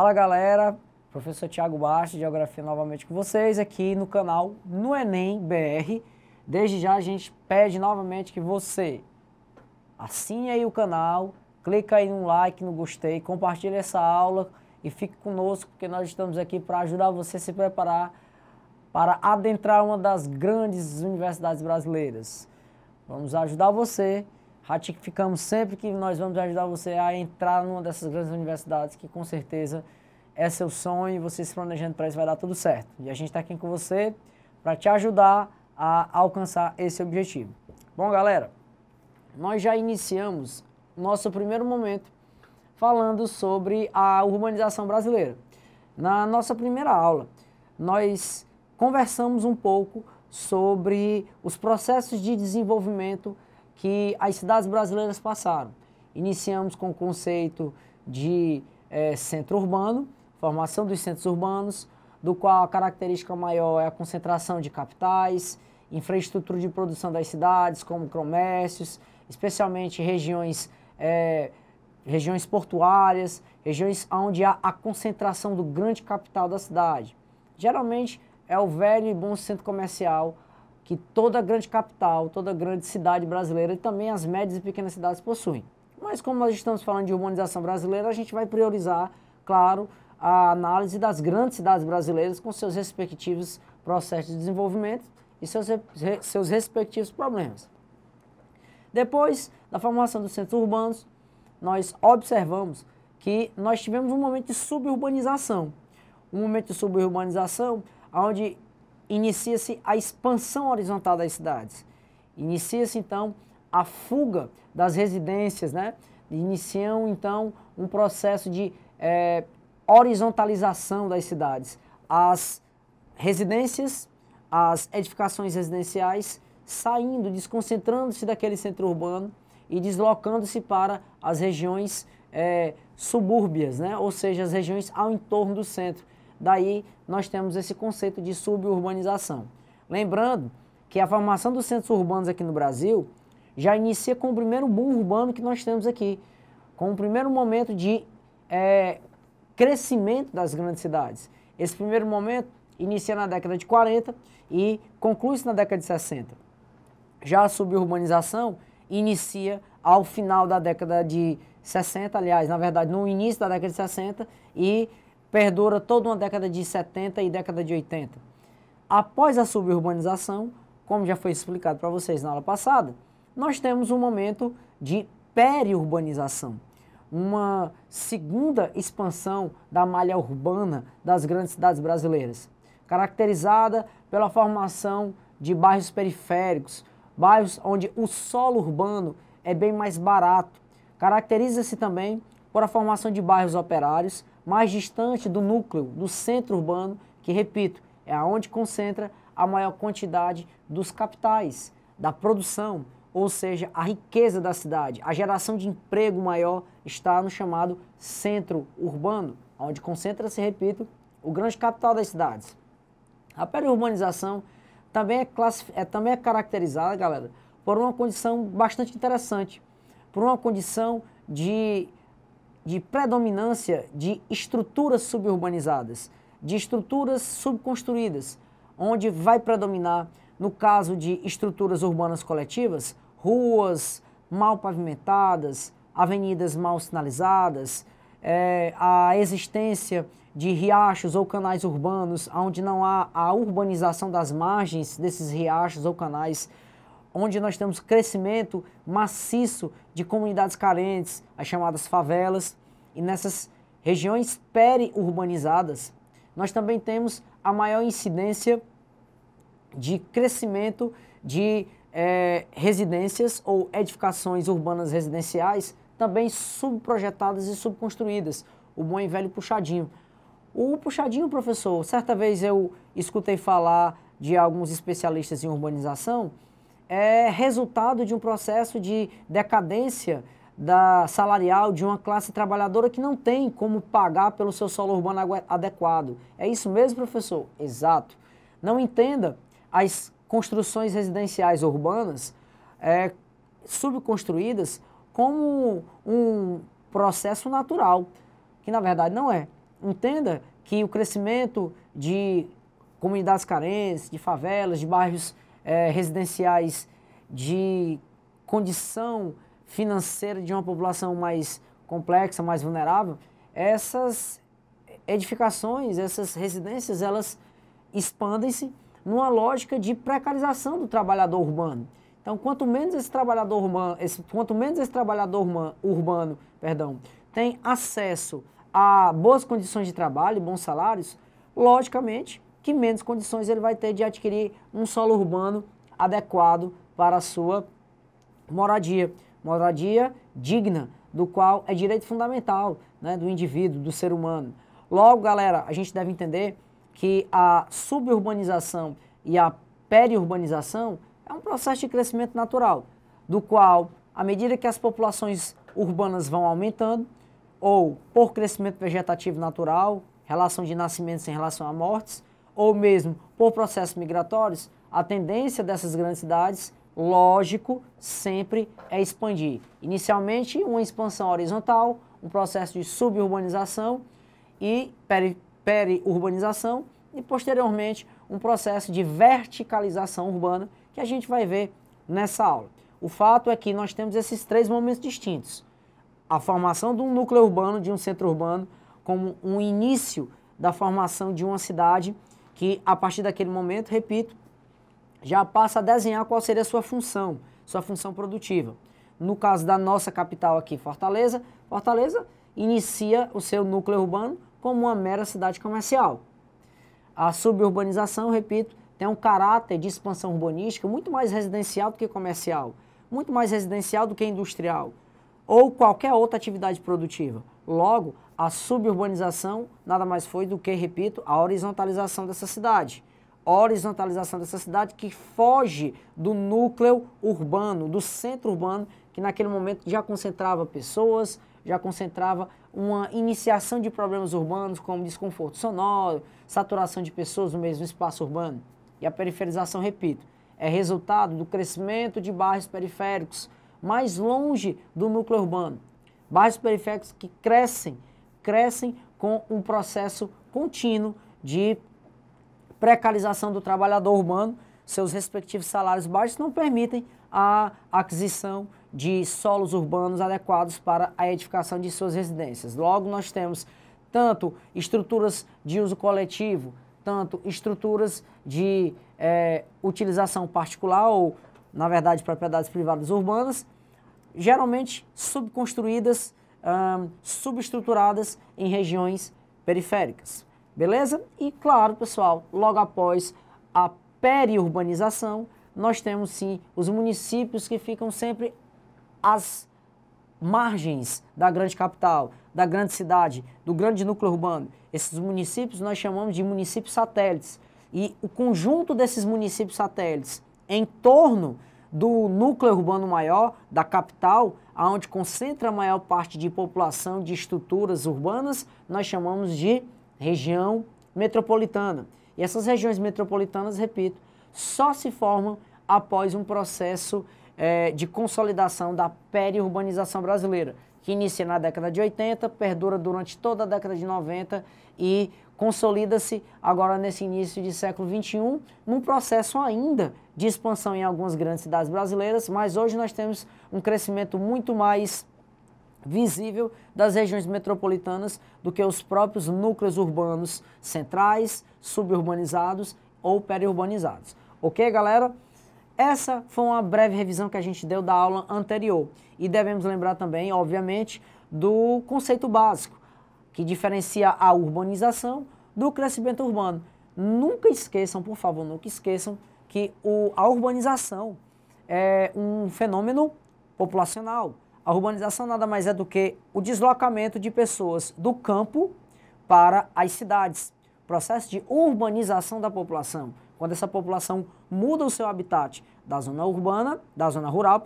Fala galera, professor Thiago Bastos, de Geografia novamente com vocês aqui no canal no Enem BR. Desde já a gente pede novamente que você assine aí o canal, clica aí no like, no gostei, compartilhe essa aula e fique conosco porque nós estamos aqui para ajudar você a se preparar para adentrar uma das grandes universidades brasileiras. Vamos ajudar você, ratificamos sempre que nós vamos ajudar você a entrar numa dessas grandes universidades que com certeza é seu sonho e você se planejando para isso vai dar tudo certo. E a gente está aqui com você para te ajudar a alcançar esse objetivo. Bom galera, nós já iniciamos nosso primeiro momento falando sobre a urbanização brasileira. Na nossa primeira aula, nós conversamos um pouco sobre os processos de desenvolvimento que as cidades brasileiras passaram. Iniciamos com o conceito de centro urbano, formação dos centros urbanos, do qual a característica maior é a concentração de capitais, infraestrutura de produção das cidades, como comércios, especialmente regiões portuárias, regiões onde há a concentração do grande capital da cidade. Geralmente é o velho e bom centro comercial que toda grande capital, toda grande cidade brasileira e também as médias e pequenas cidades possuem. Mas como nós estamos falando de urbanização brasileira, a gente vai priorizar, claro, a análise das grandes cidades brasileiras com seus respectivos processos de desenvolvimento e seus respectivos problemas. Depois da formação dos centros urbanos, nós observamos que nós tivemos um momento de suburbanização. Um momento de suburbanização onde inicia-se a expansão horizontal das cidades. Inicia-se, então, a fuga das residências, né? Iniciam, então, um processo de horizontalização das cidades. As residências, as edificações residenciais saindo, desconcentrando-se daquele centro urbano e deslocando-se para as regiões subúrbias, né? Ou seja, as regiões ao entorno do centro. Daí nós temos esse conceito de suburbanização. Lembrando que a formação dos centros urbanos aqui no Brasil já inicia com o primeiro boom urbano que nós temos aqui, com o primeiro momento de crescimento das grandes cidades. Esse primeiro momento inicia na década de 40 e conclui-se na década de 60. Já a suburbanização inicia ao final da década de 60, aliás, na verdade, no início da década de 60 e perdura toda uma década de 70 e década de 80. Após a suburbanização, como já foi explicado para vocês na aula passada, nós temos um momento de periurbanização, uma segunda expansão da malha urbana das grandes cidades brasileiras, caracterizada pela formação de bairros periféricos, bairros onde o solo urbano é bem mais barato. Caracteriza-se também por a formação de bairros operários mais distante do núcleo, do centro urbano, que, repito, é onde concentra a maior quantidade dos capitais, da produção, ou seja, a riqueza da cidade, a geração de emprego maior está no chamado centro urbano, onde concentra-se, repito, o grande capital das cidades. A periurbanização também é caracterizada, galera, por uma condição bastante interessante, por uma condição de predominância de estruturas suburbanizadas, de estruturas subconstruídas, onde vai predominar, no caso de estruturas urbanas coletivas, ruas mal pavimentadas, avenidas mal sinalizadas, a existência de riachos ou canais urbanos, onde não há a urbanização das margens desses riachos ou canais, onde nós temos crescimento maciço de comunidades carentes, as chamadas favelas, e nessas regiões periurbanizadas, nós também temos a maior incidência de crescimento de residências ou edificações urbanas residenciais, também subprojetadas e subconstruídas, o bom e velho puxadinho. O puxadinho, professor, certa vez eu escutei falar de alguns especialistas em urbanização, é resultado de um processo de decadência salarial de uma classe trabalhadora que não tem como pagar pelo seu solo urbano adequado. É isso mesmo, professor? Exato. Não entenda as construções residenciais urbanas subconstruídas como um processo natural, que na verdade não é. entenda que o crescimento de comunidades carentes, de favelas, de bairros residenciais, de condição financeira de uma população mais complexa, mais vulnerável, essas edificações, essas residências, elas expandem-se numa lógica de precarização do trabalhador urbano. Então, quanto menos esse trabalhador urbano, tem acesso a boas condições de trabalho e bons salários, logicamente que menos condições ele vai ter de adquirir um solo urbano adequado para a sua moradia. Moradia digna, do qual é direito fundamental, né, do indivíduo, do ser humano. Logo, galera, a gente deve entender que a suburbanização e a periurbanização é um processo de crescimento natural, do qual, à medida que as populações urbanas vão aumentando, ou por crescimento vegetativo natural, relação de nascimentos em relação a mortes, ou mesmo por processos migratórios, a tendência dessas grandes cidades, lógico, sempre é expandir. Inicialmente, uma expansão horizontal, um processo de suburbanização e periurbanização, e posteriormente um processo de verticalização urbana, que a gente vai ver nessa aula. O fato é que nós temos esses três momentos distintos. A formação de um núcleo urbano, de um centro urbano, como um início da formação de uma cidade que, a partir daquele momento, repito, já passa a desenhar qual seria a sua função produtiva. No caso da nossa capital aqui, Fortaleza, Fortaleza inicia o seu núcleo urbano como uma mera cidade comercial. A suburbanização, repito, tem um caráter de expansão urbanística muito mais residencial do que comercial, muito mais residencial do que industrial, ou qualquer outra atividade produtiva. Logo, a suburbanização nada mais foi do que, repito, a horizontalização dessa cidade. Horizontalização dessa cidade que foge do núcleo urbano, do centro urbano, que naquele momento já concentrava pessoas, já concentrava uma iniciação de problemas urbanos como desconforto sonoro, saturação de pessoas no mesmo espaço urbano. E a periferização, repito, é resultado do crescimento de bairros periféricos mais longe do núcleo urbano. Bairros periféricos que crescem com um processo contínuo de precarização do trabalhador urbano. Seus respectivos salários baixos não permitem a aquisição de solos urbanos adequados para a edificação de suas residências. Logo, nós temos tanto estruturas de uso coletivo, tanto estruturas de utilização particular ou, na verdade, propriedades privadas urbanas, geralmente subconstruídas, subestruturadas em regiões periféricas. Beleza? E claro, pessoal, logo após a periurbanização, nós temos sim os municípios que ficam sempre às margens da grande capital, da grande cidade, do grande núcleo urbano. Esses municípios nós chamamos de municípios satélites. E o conjunto desses municípios satélites em torno do núcleo urbano maior, da capital, onde concentra a maior parte de população de estruturas urbanas, nós chamamos de região metropolitana. E essas regiões metropolitanas, repito, só se formam após um processo de consolidação da periurbanização brasileira, que inicia na década de 80, perdura durante toda a década de 90 e consolida-se agora nesse início de século XXI, num processo ainda de expansão em algumas grandes cidades brasileiras, mas hoje nós temos um crescimento muito mais visível das regiões metropolitanas do que os próprios núcleos urbanos centrais, suburbanizados ou periurbanizados. Ok, galera? Essa foi uma breve revisão que a gente deu da aula anterior. E devemos lembrar também, obviamente, do conceito básico, que diferencia a urbanização do crescimento urbano. Nunca esqueçam, por favor, nunca esqueçam que a urbanização é um fenômeno populacional. A urbanização nada mais é do que o deslocamento de pessoas do campo para as cidades. Processo de urbanização da população, quando essa população muda o seu habitat da zona rural,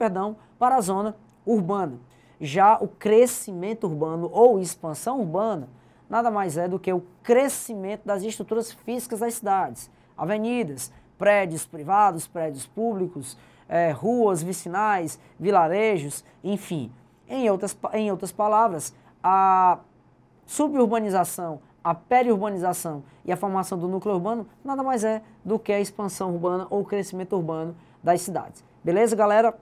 para a zona urbana. Já o crescimento urbano ou expansão urbana nada mais é do que o crescimento das estruturas físicas das cidades, avenidas, prédios privados, prédios públicos, ruas vicinais, vilarejos, enfim. Em outras palavras, a suburbanização, a periurbanização e a formação do núcleo urbano nada mais é do que a expansão urbana ou o crescimento urbano das cidades. Beleza, galera?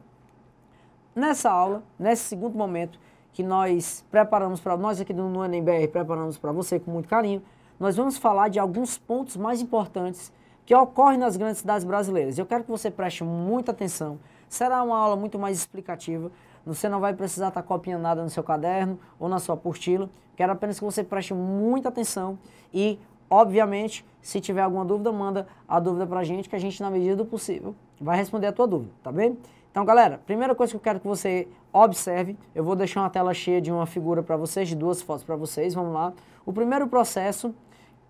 Nessa aula, nesse segundo momento que nós preparamos para nós aqui no NBR, preparamos para você com muito carinho, nós vamos falar de alguns pontos mais importantes que ocorrem nas grandes cidades brasileiras. Eu quero que você preste muita atenção. Será uma aula muito mais explicativa. Você não vai precisar estar copiando nada no seu caderno ou na sua apostila. Quero apenas que você preste muita atenção e, obviamente, se tiver alguma dúvida, manda a dúvida para a gente, que a gente, na medida do possível, vai responder a tua dúvida, tá bem? Então, galera, primeira coisa que eu quero que você observe, eu vou deixar uma tela cheia de uma figura para vocês, de duas fotos para vocês, vamos lá. O primeiro processo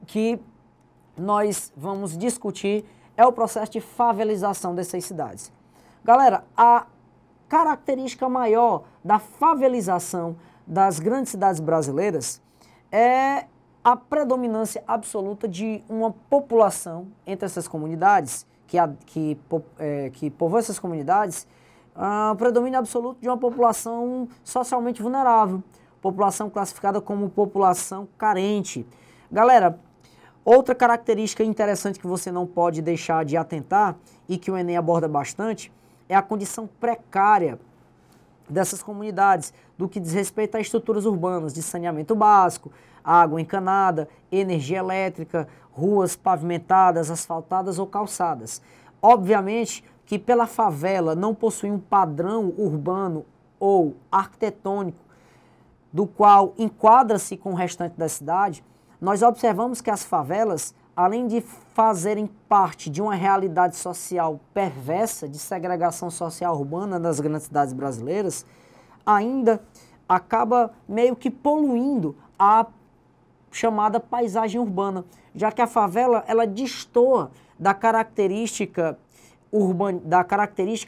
que nós vamos discutir é o processo de favelização dessas cidades. Galera, a característica maior da favelização das grandes cidades brasileiras é a predominância absoluta de uma população entre essas comunidades, que povoam essas comunidades, predomínio absoluto de uma população socialmente vulnerável, população classificada como população carente. Galera, outra característica interessante que você não pode deixar de atentar e que o Enem aborda bastante é a condição precária dessas comunidades, do que diz respeito a estruturas urbanas de saneamento básico, água encanada, energia elétrica, ruas pavimentadas, asfaltadas ou calçadas. Obviamente que pela favela não possui um padrão urbano ou arquitetônico do qual enquadra-se com o restante da cidade, nós observamos que as favelas, além de fazerem parte de uma realidade social perversa, de segregação social urbana das grandes cidades brasileiras, ainda acaba meio que poluindo a chamada paisagem urbana, já que a favela ela destoa da característica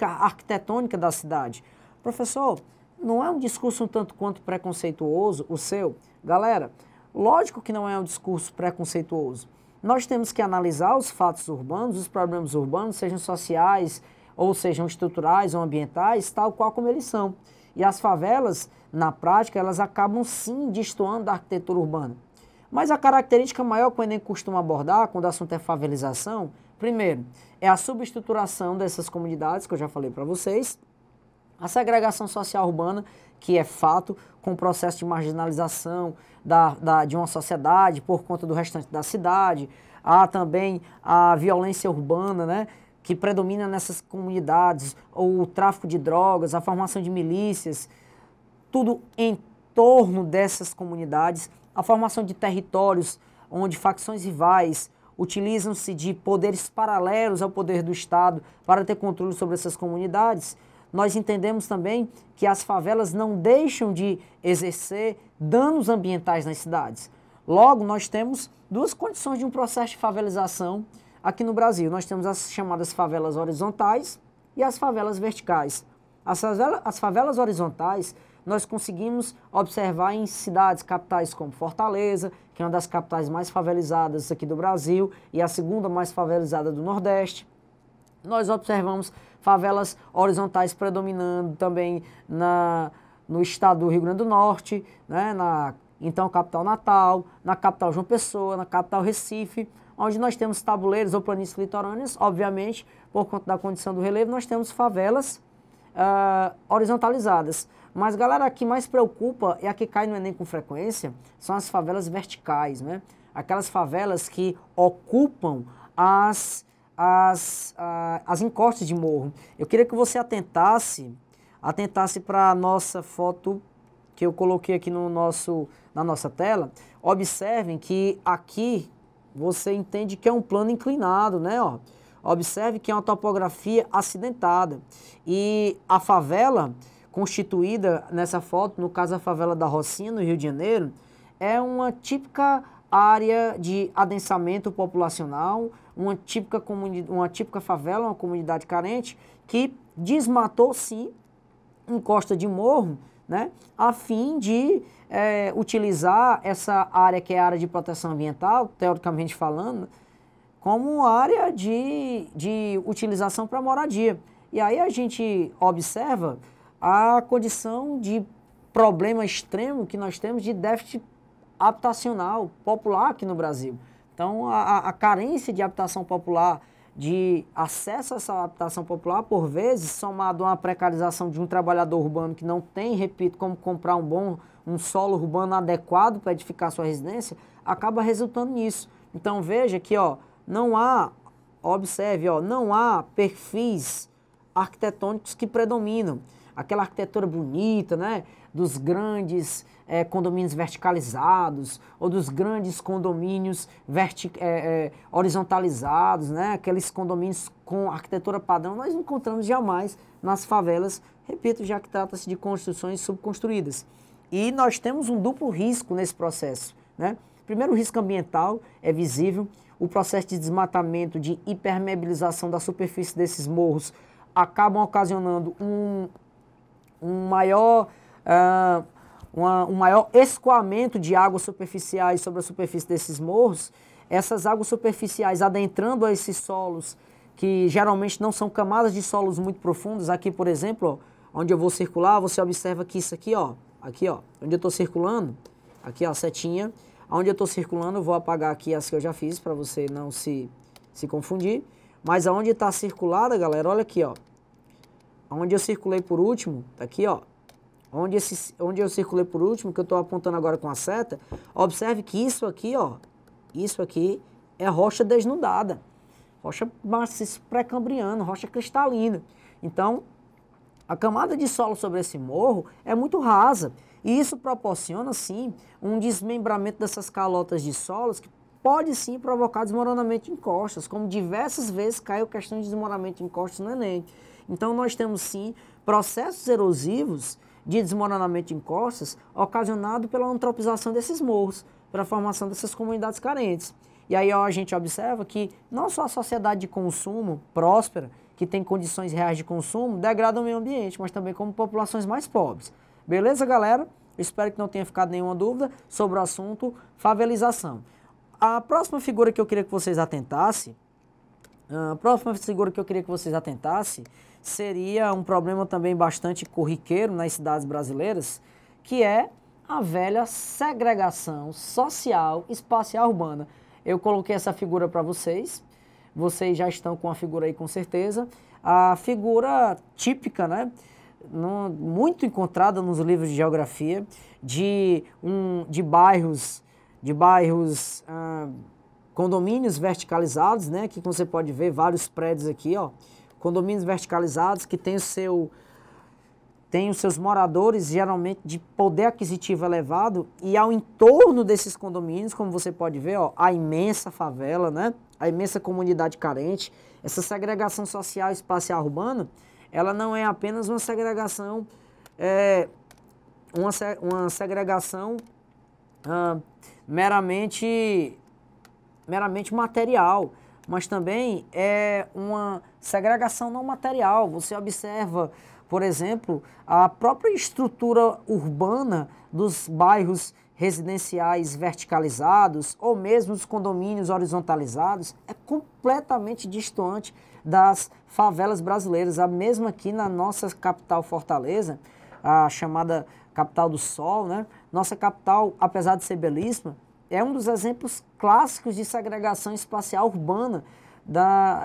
arquitetônica da cidade. Professor, não é um discurso um tanto quanto preconceituoso o seu? Galera, lógico que não é um discurso preconceituoso. Nós temos que analisar os fatos urbanos, os problemas urbanos, sejam sociais, ou sejam estruturais ou ambientais, tal qual como eles são. E as favelas, na prática, elas acabam sim destoando da arquitetura urbana. Mas a característica maior que o Enem costuma abordar, quando o assunto é favelização, primeiro, é a subestruturação dessas comunidades, que eu já falei para vocês, a segregação social urbana, que é fato, com o processo de marginalização de uma sociedade por conta do restante da cidade. Há também a violência urbana, né, que predomina nessas comunidades, o tráfico de drogas, a formação de milícias, tudo em torno dessas comunidades, a formação de territórios onde facções rivais utilizam-se de poderes paralelos ao poder do Estado para ter controle sobre essas comunidades. Nós entendemos também que as favelas não deixam de exercer danos ambientais nas cidades. Logo, nós temos duas condições de um processo de favelização aqui no Brasil. Nós temos as chamadas favelas horizontais e as favelas verticais. As favelas horizontais nós conseguimos observar em cidades capitais como Fortaleza, que é uma das capitais mais favelizadas aqui do Brasil e a segunda mais favelizada do Nordeste. Nós observamos favelas horizontais predominando também no estado do Rio Grande do Norte, né, então capital Natal, na capital João Pessoa, na capital Recife, onde nós temos tabuleiros ou planícies litorâneas, obviamente, por conta da condição do relevo, nós temos favelas horizontalizadas. Mas, galera, a que mais preocupa e a que cai no Enem com frequência são as favelas verticais, né? Aquelas favelas que ocupam as encostas de morro. Eu queria que você atentasse para a nossa foto que eu coloquei aqui na nossa tela. Observem que aqui você entende que é um plano inclinado, né? Ó. Observe que é uma topografia acidentada. E a favela constituída nessa foto, no caso a favela da Rocinha, no Rio de Janeiro, é uma típica área de adensamento populacional, uma típica favela, uma comunidade carente, que desmatou, sim, encosta de morro, né, a fim de utilizar essa área que é a área de proteção ambiental, teoricamente falando, como área de utilização para moradia. E aí a gente observa a condição de problema extremo que nós temos de déficit habitacional popular aqui no Brasil. Então, a carência de habitação popular, de acesso a essa habitação popular, por vezes, somado a uma precarização de um trabalhador urbano que não tem, repito, como comprar um solo urbano adequado para edificar sua residência, acaba resultando nisso. Então, veja que, ó, não há, observe, ó, não há perfis arquitetônicos que predominam. Aquela arquitetura bonita, né, dos grandes condomínios verticalizados ou dos grandes condomínios horizontalizados, né, aqueles condomínios com arquitetura padrão, nós não encontramos jamais nas favelas, repito, já que trata-se de construções subconstruídas. E nós temos um duplo risco nesse processo, né? Primeiro, o risco ambiental é visível, o processo de desmatamento, de hipermeabilização da superfície desses morros acabam ocasionando um maior escoamento de águas superficiais sobre a superfície desses morros. Essas águas superficiais adentrando a esses solos, que geralmente não são camadas de solos muito profundos. Aqui, por exemplo, ó, onde eu vou circular, você observa que isso aqui, ó, onde eu estou circulando, aqui ó, a setinha, onde eu estou circulando, eu vou apagar aqui as que eu já fiz para você não se confundir. Mas aonde está circulada, galera, olha aqui, ó. Onde eu circulei por último, tá aqui, ó. Onde eu circulei por último, que eu estou apontando agora com a seta, observe que isso aqui, ó, isso aqui é rocha desnudada. Rocha maciça pré-cambriana, rocha cristalina. Então, a camada de solo sobre esse morro é muito rasa. E isso proporciona, sim, um desmembramento dessas calotas de solos que pode, sim, provocar desmoronamento de encostas, como diversas vezes caiu questão de desmoronamento de encostas no Enem. Então, nós temos, sim, processos erosivos de desmoronamento de encostas ocasionado pela antropização desses morros, pela formação dessas comunidades carentes. E aí ó, a gente observa que não só a sociedade de consumo próspera, que tem condições reais de consumo, degrada o meio ambiente, mas também como populações mais pobres. Beleza, galera? Espero que não tenha ficado nenhuma dúvida sobre o assunto favelização. A próxima figura que eu queria que vocês atentassem, seria um problema também bastante corriqueiro nas cidades brasileiras, que é a velha segregação social espacial urbana. Eu coloquei essa figura para vocês já estão com a figura aí com certeza. A figura típica, né, muito encontrada nos livros de geografia, de bairros, condomínios verticalizados, né, que você pode ver vários prédios aqui, ó, condomínios verticalizados que tem os seus moradores geralmente de poder aquisitivo elevado, e ao entorno desses condomínios, como você pode ver, ó, a imensa favela, né, a imensa comunidade carente. Essa segregação social espacial urbana, ela não é apenas uma segregação, uma segregação meramente material, mas também é uma segregação não material. Você observa, por exemplo, a própria estrutura urbana dos bairros residenciais verticalizados ou mesmo os condomínios horizontalizados é completamente distante das favelas brasileiras. A mesma aqui na nossa capital Fortaleza, a chamada capital do Sol, né? Nossa capital, apesar de ser belíssima, é um dos exemplos clássicos de segregação espacial urbana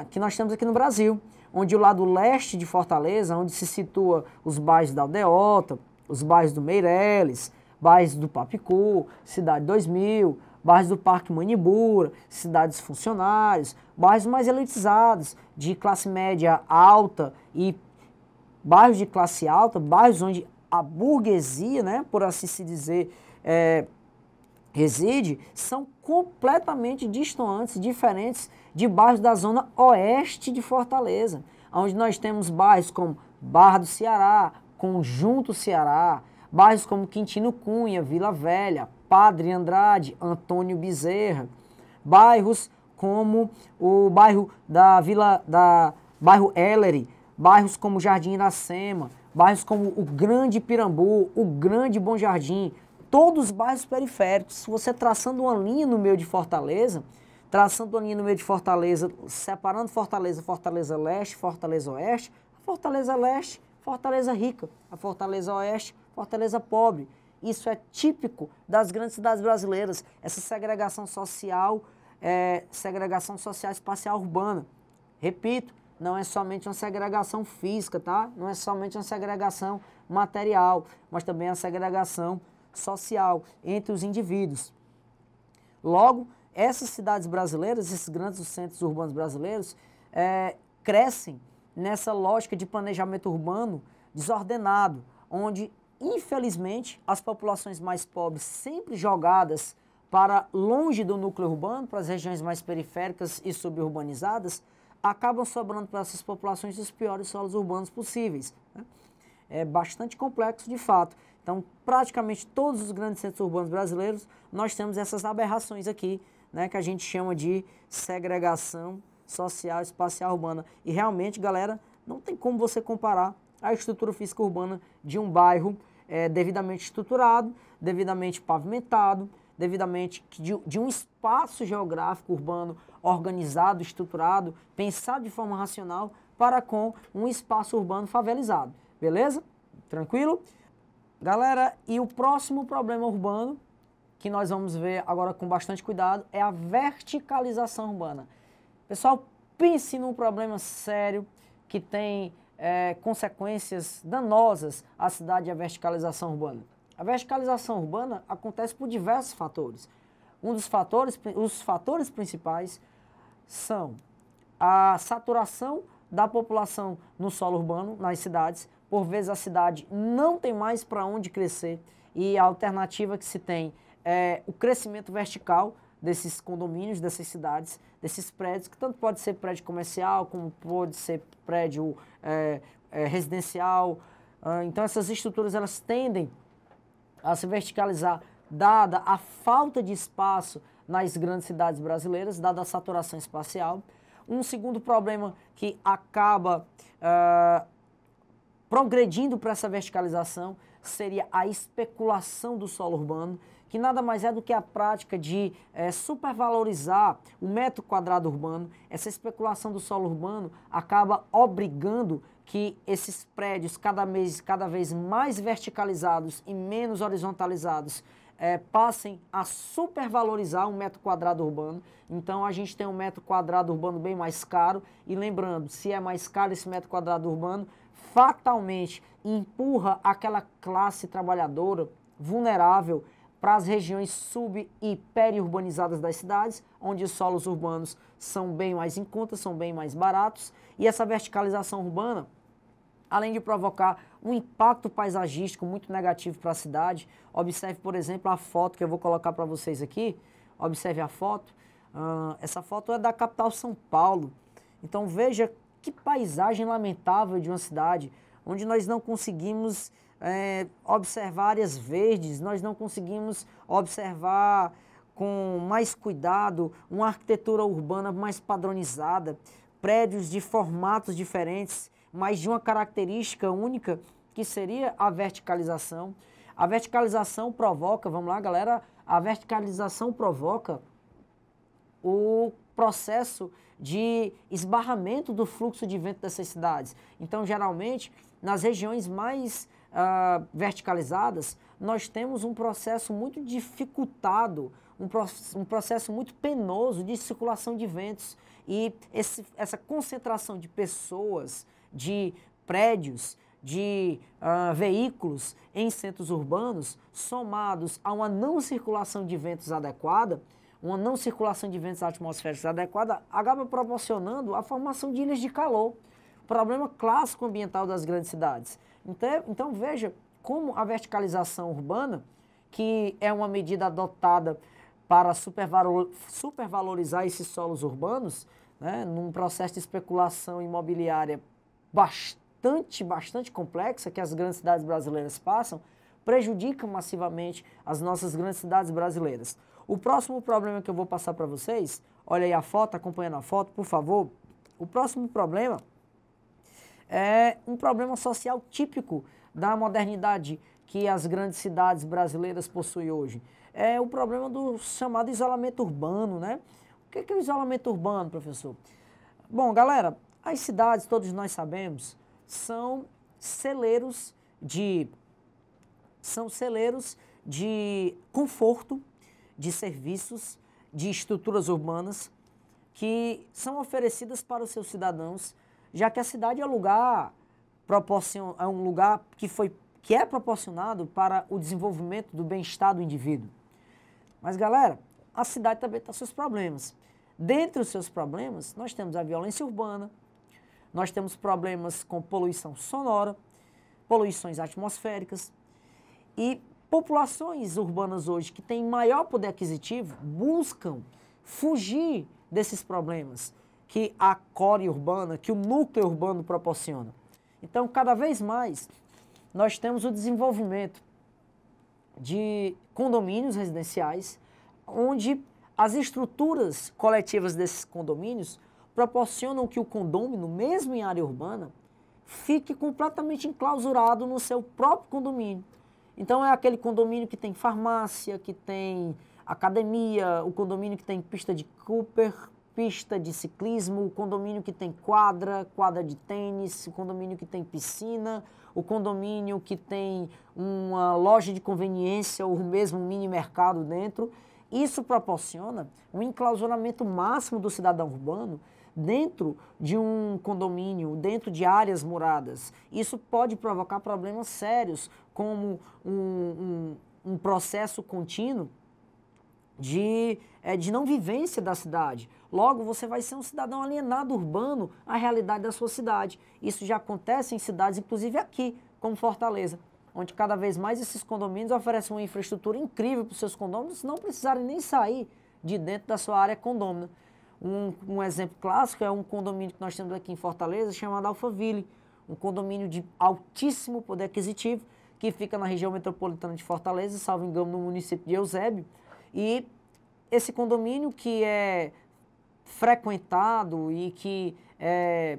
que nós temos aqui no Brasil, onde o lado leste de Fortaleza, onde se situa os bairros da Aldeota, os bairros do Meireles, bairros do Papicu, Cidade 2000, bairros do Parque Manibura, cidades funcionários, bairros mais elitizados, de classe média alta e bairros de classe alta, bairros onde a burguesia, né, por assim se dizer, reside, são completamente distantes, diferentes de bairros da zona oeste de Fortaleza, onde nós temos bairros como Barra do Ceará, Conjunto Ceará, bairros como Quintino Cunha, Vila Velha, Padre Andrade, Antônio Bezerra, bairros como o bairro bairro Ellery, bairros como Jardim Iracema, bairros como o Grande Pirambu, o Grande Bom Jardim, todos os bairros periféricos. Se você traçando uma linha no meio de Fortaleza, separando Fortaleza, Fortaleza Leste, Fortaleza Oeste, a Fortaleza Leste, Fortaleza rica, a Fortaleza Oeste, Fortaleza pobre. Isso é típico das grandes cidades brasileiras, essa segregação social espacial urbana. Repito, não é somente uma segregação física, tá? Não é somente uma segregação material, mas também a segregação social entre os indivíduos. Logo, essas cidades brasileiras, esses grandes centros urbanos brasileiros, crescem nessa lógica de planejamento urbano desordenado, onde, infelizmente, as populações mais pobres, sempre jogadas para longe do núcleo urbano, para as regiões mais periféricas e suburbanizadas, acabam sobrando para essas populações os piores solos urbanos possíveis, né? É bastante complexo de fato. Então, praticamente todos os grandes centros urbanos brasileiros, nós temos essas aberrações aqui, né, que a gente chama de segregação social espacial urbana. E realmente, galera, não tem como você comparar a estrutura física urbana de um bairro devidamente estruturado, devidamente pavimentado, devidamente de um espaço geográfico urbano organizado, estruturado, pensado de forma racional para com um espaço urbano favelizado. Beleza? Tranquilo? Galera, e o próximo problema urbano que nós vamos ver agora com bastante cuidado é a verticalização urbana. Pessoal, pense num problema sério que tem consequências danosas à cidade e à verticalização urbana. A verticalização urbana acontece por diversos fatores. Os fatores principais são a saturação da população no solo urbano, nas cidades. Por vezes a cidade não tem mais para onde crescer e a alternativa que se tem é o crescimento vertical desses condomínios, dessas cidades, desses prédios, que tanto pode ser prédio comercial, como pode ser prédio residencial. Então essas estruturas elas tendem a se verticalizar, dada a falta de espaço nas grandes cidades brasileiras, dada a saturação espacial. Um segundo problema que acaba progredindo para essa verticalização seria a especulação do solo urbano, que nada mais é do que a prática de supervalorizar o metro quadrado urbano. Essa especulação do solo urbano acaba obrigando que esses prédios cada vez mais verticalizados e menos horizontalizados passem a supervalorizar um metro quadrado urbano. Então a gente tem um metro quadrado urbano bem mais caro e lembrando, se é mais caro esse metro quadrado urbano, fatalmente empurra aquela classe trabalhadora vulnerável para as regiões sub- e periurbanizadas das cidades, onde os solos urbanos são bem mais em conta, são bem mais baratos, e essa verticalização urbana, além de provocar um impacto paisagístico muito negativo para a cidade, observe, por exemplo, a foto que eu vou colocar para vocês aqui, observe a foto, essa foto é da capital São Paulo, então veja que paisagem lamentável de uma cidade, onde nós não conseguimos observar áreas verdes, nós não conseguimos observar com mais cuidado uma arquitetura urbana mais padronizada, prédios de formatos diferentes, mas de uma característica única, que seria a verticalização. A verticalização provoca, vamos lá galera, a verticalização provoca o processo de esbarramento do fluxo de vento dessas cidades. Então, geralmente, nas regiões mais verticalizadas, nós temos um processo muito dificultado, um processo muito penoso de circulação de ventos. E essa concentração de pessoas, de prédios, de veículos em centros urbanos, somados a uma não circulação de ventos adequada, uma não circulação de ventos atmosféricos adequada, acaba proporcionando a formação de ilhas de calor, problema clássico ambiental das grandes cidades. Então veja como a verticalização urbana, que é uma medida adotada para supervalorizar esses solos urbanos, né, num processo de especulação imobiliária bastante complexa que as grandes cidades brasileiras passam, prejudica massivamente as nossas grandes cidades brasileiras. O próximo problema que eu vou passar para vocês, olha aí a foto, acompanhando a foto, por favor. O próximo problema é um problema social típico da modernidade que as grandes cidades brasileiras possuem hoje. É o problema do chamado isolamento urbano, né? O que é o isolamento urbano, professor? Bom, galera, as cidades, todos nós sabemos, são celeiros de conforto, de serviços, de estruturas urbanas que são oferecidas para os seus cidadãos, já que a cidade é um lugar que é proporcionado para o desenvolvimento do bem-estar do indivíduo. Mas, galera, a cidade também tem seus problemas. Dentre os seus problemas, nós temos a violência urbana, nós temos problemas com poluição sonora, poluições atmosféricas e populações urbanas hoje que têm maior poder aquisitivo buscam fugir desses problemas que a core urbana, que o núcleo urbano proporciona. Então, cada vez mais, nós temos o desenvolvimento de condomínios residenciais, onde as estruturas coletivas desses condomínios proporcionam que o condômino, mesmo em área urbana, fique completamente enclausurado no seu próprio condomínio. Então é aquele condomínio que tem farmácia, que tem academia, o condomínio que tem pista de Cooper, pista de ciclismo, o condomínio que tem quadra de tênis, o condomínio que tem piscina, o condomínio que tem uma loja de conveniência ou mesmo um mini mercado dentro. Isso proporciona um enclausuramento máximo do cidadão urbano dentro de um condomínio, dentro de áreas muradas. Isso pode provocar problemas sérios, como um processo contínuo de não vivência da cidade. Logo, você vai ser um cidadão alienado urbano à realidade da sua cidade. Isso já acontece em cidades, inclusive aqui, como Fortaleza, onde cada vez mais esses condomínios oferecem uma infraestrutura incrível para os seus condôminos, não precisarem nem sair de dentro da sua área condômina. Um exemplo clássico é um condomínio que nós temos aqui em Fortaleza, chamado Alphaville, um condomínio de altíssimo poder aquisitivo, que fica na região metropolitana de Fortaleza, salvo engano, no município de Eusébio. E esse condomínio que é frequentado e que é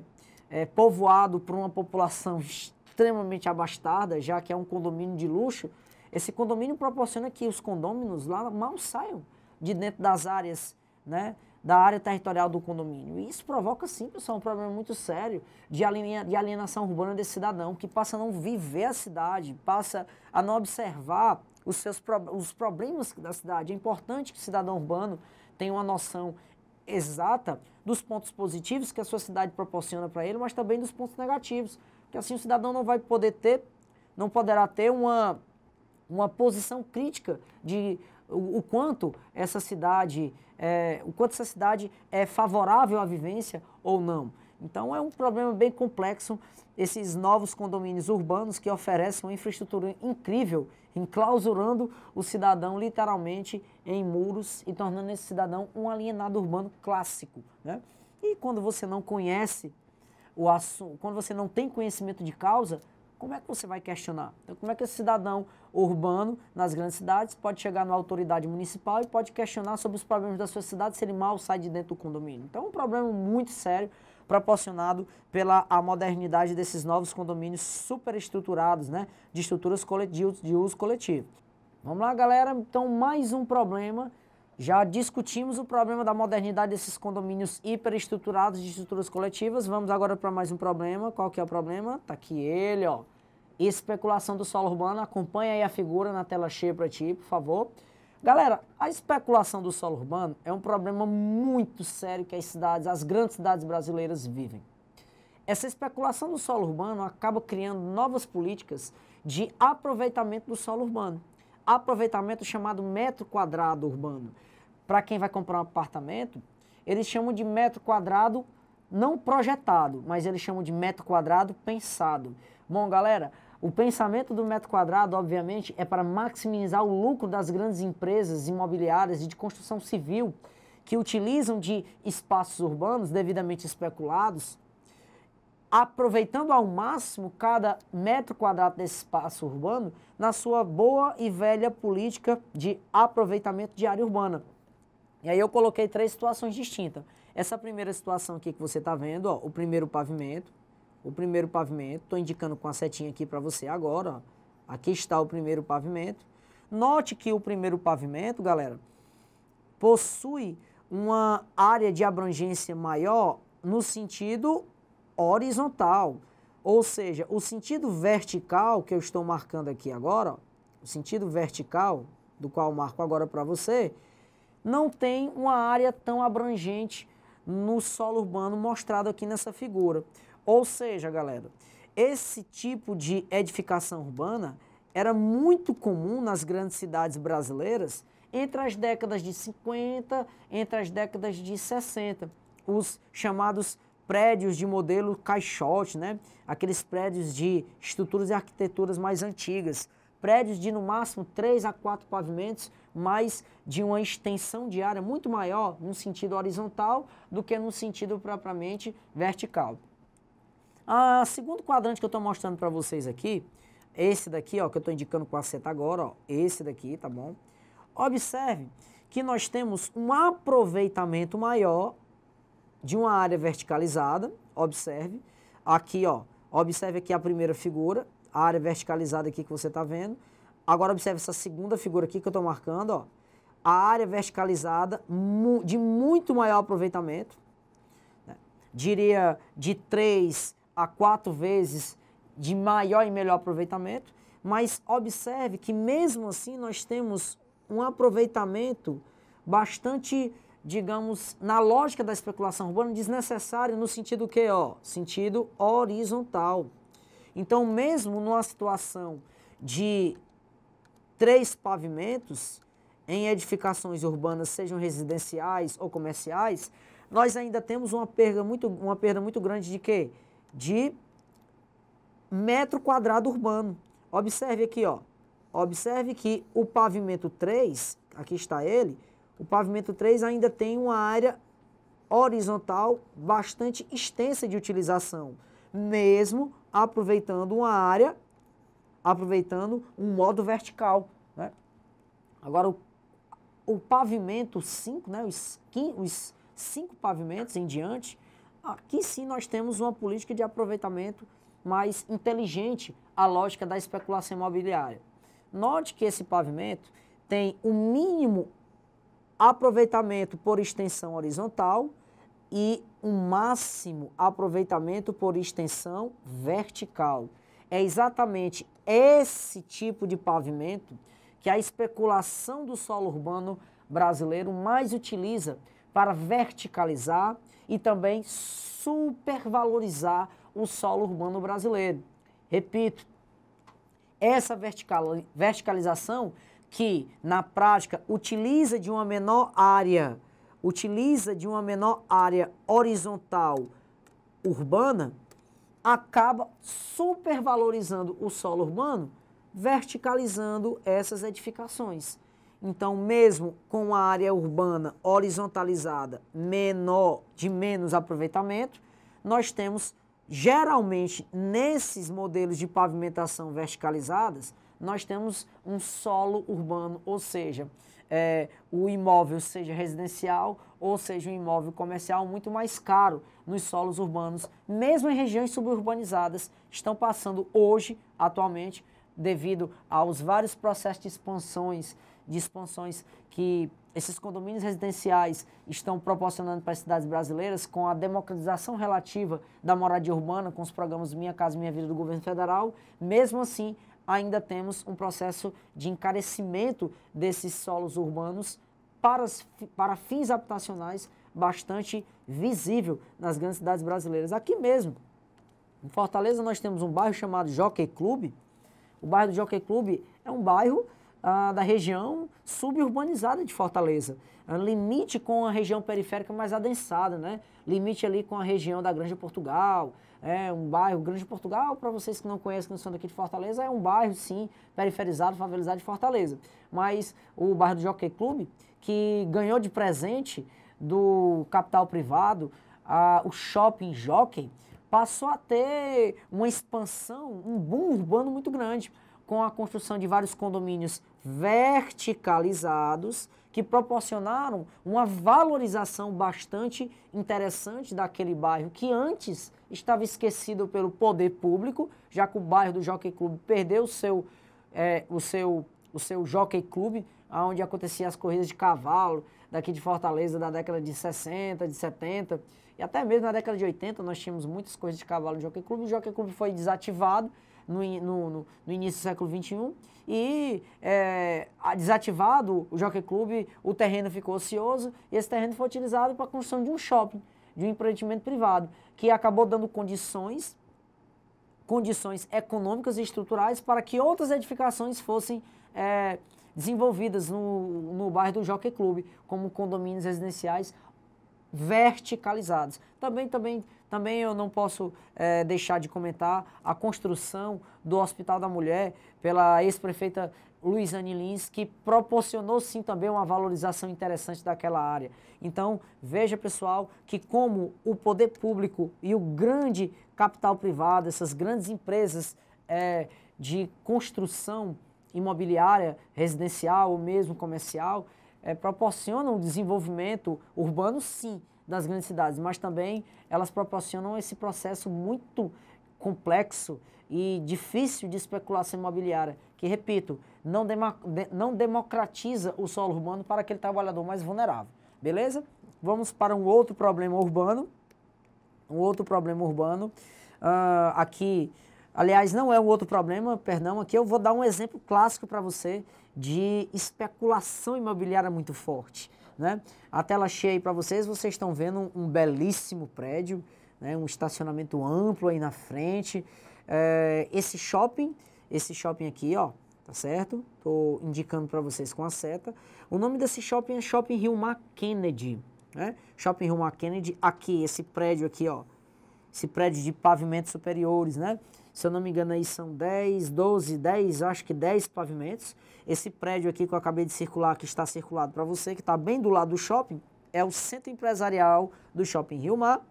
povoado por uma população extremamente abastada, já que é um condomínio de luxo, esse condomínio proporciona que os condôminos lá mal saiam de dentro das áreas, né, da área territorial do condomínio. E isso provoca, sim, pessoal, um problema muito sério de alienação urbana desse cidadão, que passa a não viver a cidade, passa a não observar os problemas da cidade. É importante que o cidadão urbano tenha uma noção exata dos pontos positivos que a sua cidade proporciona para ele, mas também dos pontos negativos, porque assim o cidadão não poderá ter uma posição crítica de o quanto essa cidade é favorável à vivência ou não. Então é um problema bem complexo esses novos condomínios urbanos que oferecem uma infraestrutura incrível, enclausurando o cidadão literalmente em muros e tornando esse cidadão um alienado urbano clássico, né? E quando você não conhece o assunto, quando você não tem conhecimento de causa, como é que você vai questionar? Então, como é que esse cidadão urbano nas grandes cidades pode chegar na autoridade municipal e pode questionar sobre os problemas da sua cidade se ele mal sai de dentro do condomínio? Então, é um problema muito sério proporcionado pela modernidade desses novos condomínios superestruturados, né, de estruturas de uso coletivo. Vamos lá, galera. Então, mais um problema. Já discutimos o problema da modernidade desses condomínios hiperestruturados de estruturas coletivas. Vamos agora para mais um problema. Qual que é o problema? Está aqui ele, ó. Especulação do solo urbano. Acompanha aí a figura na tela cheia para ti, por favor. Galera, a especulação do solo urbano é um problema muito sério que as grandes cidades brasileiras vivem. Essa especulação do solo urbano acaba criando novas políticas de aproveitamento do solo urbano. Aproveitamento chamado metro quadrado urbano. Para quem vai comprar um apartamento, eles chamam de metro quadrado não projetado, mas eles chamam de metro quadrado pensado. Bom, galera, o pensamento do metro quadrado, obviamente, é para maximizar o lucro das grandes empresas imobiliárias e de construção civil que utilizam de espaços urbanos devidamente especulados, aproveitando ao máximo cada metro quadrado desse espaço urbano na sua boa e velha política de aproveitamento de área urbana. E aí eu coloquei 3 situações distintas. Essa primeira situação aqui que você está vendo, ó, o primeiro pavimento, estou indicando com a setinha aqui para você agora, ó. Aqui está o primeiro pavimento. Note que o primeiro pavimento, galera, possui uma área de abrangência maior no sentido horizontal, ou seja, o sentido vertical que eu estou marcando aqui agora, ó, o sentido vertical, do qual eu marco agora para você, não tem uma área tão abrangente no solo urbano mostrado aqui nessa figura. Ou seja, galera, esse tipo de edificação urbana era muito comum nas grandes cidades brasileiras entre as décadas de 50, entre as décadas de 60. Os chamados prédios de modelo caixote, né? Aqueles prédios de estruturas e arquiteturas mais antigas. Prédios de no máximo 3 a 4 pavimentos, mas de uma extensão de área muito maior no sentido horizontal do que no sentido propriamente vertical. O segundo quadrante que eu estou mostrando para vocês aqui, esse daqui, ó, que eu estou indicando com a seta agora, ó, esse daqui, tá bom? Observe que nós temos um aproveitamento maior de uma área verticalizada, observe, aqui, ó, observe aqui a primeira figura, a área verticalizada aqui que você está vendo. Agora observe essa segunda figura aqui que eu estou marcando, ó, a área verticalizada de muito maior aproveitamento, né? Diria de 3 a 4 vezes de maior e melhor aproveitamento, mas observe que mesmo assim nós temos um aproveitamento bastante, digamos, na lógica da especulação urbana, desnecessário no sentido que, ó, sentido horizontal. Então, mesmo numa situação de 3 pavimentos em edificações urbanas, sejam residenciais ou comerciais, nós ainda temos uma perda muito grande de quê? De metro quadrado urbano. Observe aqui, ó. Observe que o pavimento 3, aqui está ele, o pavimento 3 ainda tem uma área horizontal bastante extensa de utilização, mesmo aproveitando uma área, aproveitando um modo vertical, né? Agora, o pavimento 5, né, os 5 pavimentos em diante, aqui sim nós temos uma política de aproveitamento mais inteligente à lógica da especulação imobiliária. Note que esse pavimento tem o mínimo aproveitamento por extensão horizontal e um máximo aproveitamento por extensão vertical. É exatamente esse tipo de pavimento que a especulação do solo urbano brasileiro mais utiliza para verticalizar e também supervalorizar o solo urbano brasileiro. Repito, essa verticalização que, na prática, utiliza de uma menor área horizontal urbana, acaba supervalorizando o solo urbano, verticalizando essas edificações. Então, mesmo com a área urbana horizontalizada de menos aproveitamento, nós temos, geralmente, nesses modelos de pavimentação verticalizadas, nós temos um solo urbano, ou seja, o imóvel seja residencial ou seja um imóvel comercial muito mais caro nos solos urbanos, mesmo em regiões suburbanizadas, estão passando hoje, atualmente, devido aos vários processos de expansões que esses condomínios residenciais estão proporcionando para as cidades brasileiras, com a democratização relativa da moradia urbana, com os programas Minha Casa Minha Vida do governo federal. Mesmo assim, ainda temos um processo de encarecimento desses solos urbanos para fins habitacionais bastante visível nas grandes cidades brasileiras. Aqui mesmo, em Fortaleza, nós temos um bairro chamado Jockey Club. O bairro do Jockey Club é um bairro da região suburbanizada de Fortaleza, limite com a região periférica mais adensada, né? Limite ali com a região da Grande Portugal, um bairro Grande Portugal, para vocês que não conhecem, que não são daqui de Fortaleza, é um bairro, sim, periferizado, favelizado de Fortaleza. Mas o bairro do Jockey Club, que ganhou de presente do capital privado, o Shopping Jockey, passou a ter uma expansão, um boom urbano muito grande, com a construção de vários condomínios verticalizados que proporcionaram uma valorização bastante interessante daquele bairro que antes estava esquecido pelo poder público, já que o bairro do Jockey Club perdeu o seu Jockey Club, onde aconteciam as corridas de cavalo daqui de Fortaleza da década de 60, de 70 e até mesmo na década de 80 nós tínhamos muitas corridas de cavalo no Jockey Club. O Jockey Club foi desativado, no início do século XXI, e desativado o Jockey Club, o terreno ficou ocioso, e esse terreno foi utilizado para a construção de um shopping, de um empreendimento privado, que acabou dando condições econômicas e estruturais para que outras edificações fossem desenvolvidas no bairro do Jockey Club, como condomínios residenciais verticalizados. Também eu não posso deixar de comentar a construção do Hospital da Mulher pela ex-prefeita Luiziane Lins, que proporcionou sim também uma valorização interessante daquela área. Então, veja pessoal, que como o poder público e o grande capital privado, essas grandes empresas de construção imobiliária, residencial ou mesmo comercial, proporcionam o desenvolvimento urbano, sim, das grandes cidades, mas também elas proporcionam esse processo muito complexo e difícil de especulação imobiliária, que, repito, não democratiza o solo urbano para aquele trabalhador mais vulnerável. Beleza? Vamos para um outro problema urbano. Aqui, aliás, não é um outro problema, perdão, aqui eu vou dar um exemplo clássico para você de especulação imobiliária muito forte, né? A tela cheia aí para vocês estão vendo um belíssimo prédio, né? Um estacionamento amplo aí na frente. Esse shopping aqui, ó, tá certo? Tô indicando para vocês com a seta. O nome desse shopping é Shopping Rio Mar Kennedy, né? Shopping Rio Mar Kennedy, aqui, esse prédio aqui, ó. Esse prédio de pavimentos superiores, né? Se eu não me engano aí são 10, acho que 10 pavimentos. Esse prédio aqui que eu acabei de circular, que está circulado para você, que está bem do lado do shopping, é o centro empresarial do Shopping Rio Mar.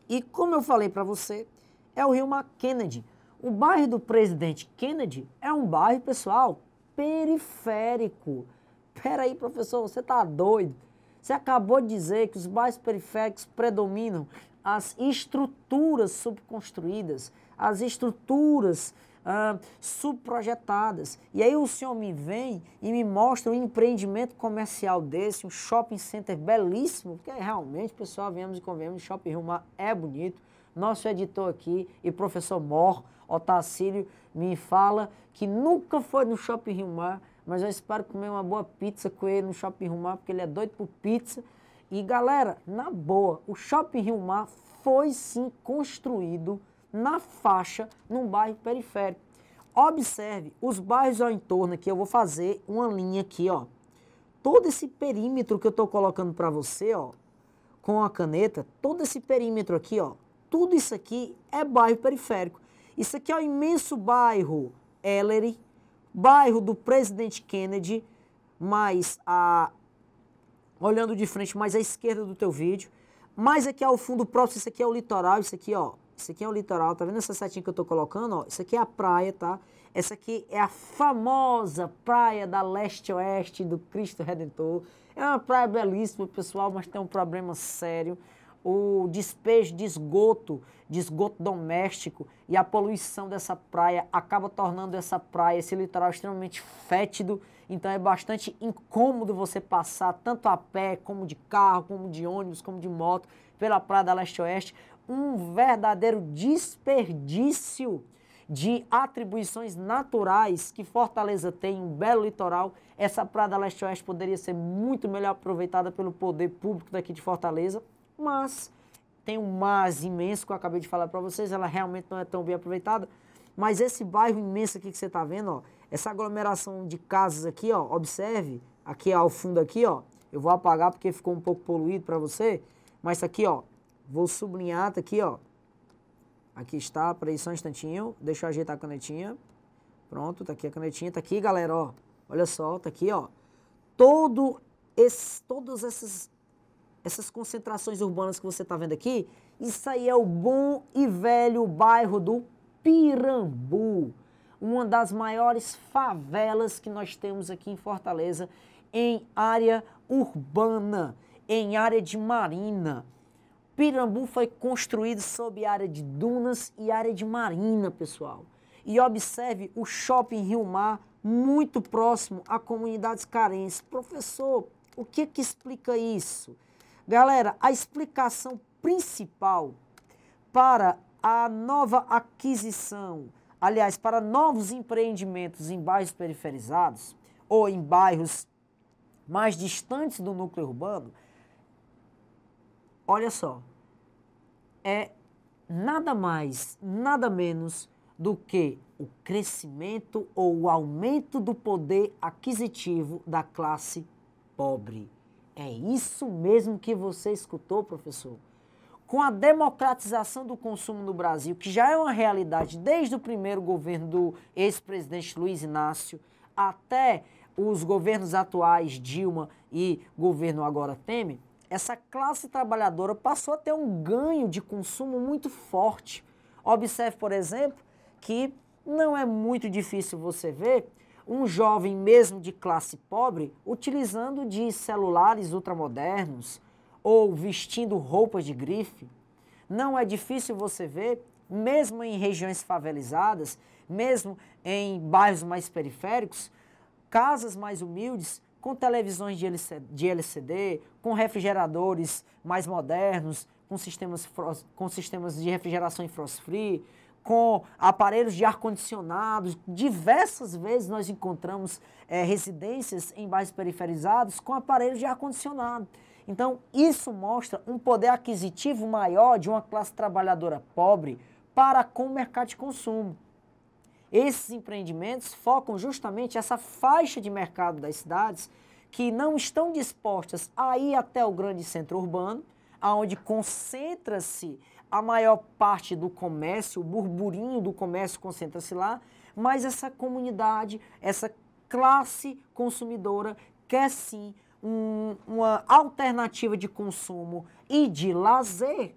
E como eu falei para você, é o Rio Mar Kennedy. O bairro do Presidente Kennedy é um bairro, pessoal, periférico. Peraí, professor, você tá doido? Você acabou de dizer que os bairros periféricos predominam as estruturas subconstruídas, as estruturas subprojetadas. E aí o senhor me vem e me mostra um empreendimento comercial desse, um shopping center belíssimo, porque realmente, pessoal, viemos e convenhamos, o Shopping Rio Mar é bonito. Nosso editor aqui e professor Mor, Otacílio, me fala que nunca foi no Shopping Rio Mar, mas eu espero comer uma boa pizza com ele no Shopping Rio Mar, porque ele é doido por pizza. E galera, na boa, o Shopping Rio Mar foi sim construído na faixa, num bairro periférico. Observe os bairros ao entorno aqui, eu vou fazer uma linha aqui, ó. Todo esse perímetro que eu estou colocando para você, ó, com a caneta, todo esse perímetro aqui, ó, tudo isso aqui é bairro periférico. Isso aqui é o imenso bairro Ellery, bairro do Presidente Kennedy, mais olhando de frente, mais à esquerda do teu vídeo. Mais aqui ao fundo próximo, isso aqui é o litoral, isso aqui, ó. Isso aqui é o litoral, tá vendo essa setinha que eu tô colocando, ó? Isso aqui é a praia, tá? Essa aqui é a famosa praia da leste-oeste do Cristo Redentor. É uma praia belíssima, pessoal, mas tem um problema sério. O despejo de esgoto doméstico e a poluição dessa praia acaba tornando essa praia, esse litoral extremamente fétido. Então é bastante incômodo você passar tanto a pé, como de carro, como de ônibus, como de moto, pela praia da leste-oeste. Um verdadeiro desperdício de atribuições naturais que Fortaleza tem, um belo litoral. Essa praia da leste-oeste poderia ser muito melhor aproveitada pelo poder público daqui de Fortaleza, mas tem um mar imenso que eu acabei de falar para vocês, ela realmente não é tão bem aproveitada. Mas esse bairro imenso aqui que você está vendo, ó, essa aglomeração de casas aqui, ó, observe, aqui ao fundo aqui, ó, eu vou apagar porque ficou um pouco poluído para você, mas isso aqui, ó, vou sublinhar, tá aqui, ó, aqui está, peraí só um instantinho, deixa eu ajeitar a canetinha, pronto, tá aqui a canetinha, tá aqui, galera, ó, olha só, tá aqui, ó, todas essas concentrações urbanas que você está vendo aqui, isso aí é o bom e velho bairro do Pirambu, uma das maiores favelas que nós temos aqui em Fortaleza, em área urbana, em área de marina. Pirambu foi construído sob área de dunas e área de marina, pessoal. E observe o Shopping Rio Mar, muito próximo a comunidades carentes. Professor, o que explica isso? Galera, a explicação principal para a nova aquisição, aliás, para novos empreendimentos em bairros periferizados ou em bairros mais distantes do núcleo urbano, olha só, é nada mais, nada menos do que o crescimento ou o aumento do poder aquisitivo da classe pobre. É isso mesmo que você escutou, professor? Com a democratização do consumo no Brasil, que já é uma realidade desde o primeiro governo do ex-presidente Luiz Inácio até os governos atuais, Dilma e governo agora Temer, essa classe trabalhadora passou a ter um ganho de consumo muito forte. Observe, por exemplo, que não é muito difícil você ver um jovem mesmo de classe pobre utilizando de celulares ultramodernos ou vestindo roupas de grife. Não é difícil você ver, mesmo em regiões favelizadas, mesmo em bairros mais periféricos, casas mais humildes, com televisões de LCD, com refrigeradores mais modernos, com sistemas de refrigeração em frost-free, com aparelhos de ar-condicionado. Diversas vezes nós encontramos residências em bairros periferizados com aparelhos de ar-condicionado. Então, isso mostra um poder aquisitivo maior de uma classe trabalhadora pobre para com o mercado de consumo. Esses empreendimentos focam justamente essa faixa de mercado das cidades que não estão dispostas a ir até o grande centro urbano, onde concentra-se a maior parte do comércio, o burburinho do comércio concentra-se lá, mas essa comunidade, essa classe consumidora quer sim uma alternativa de consumo e de lazer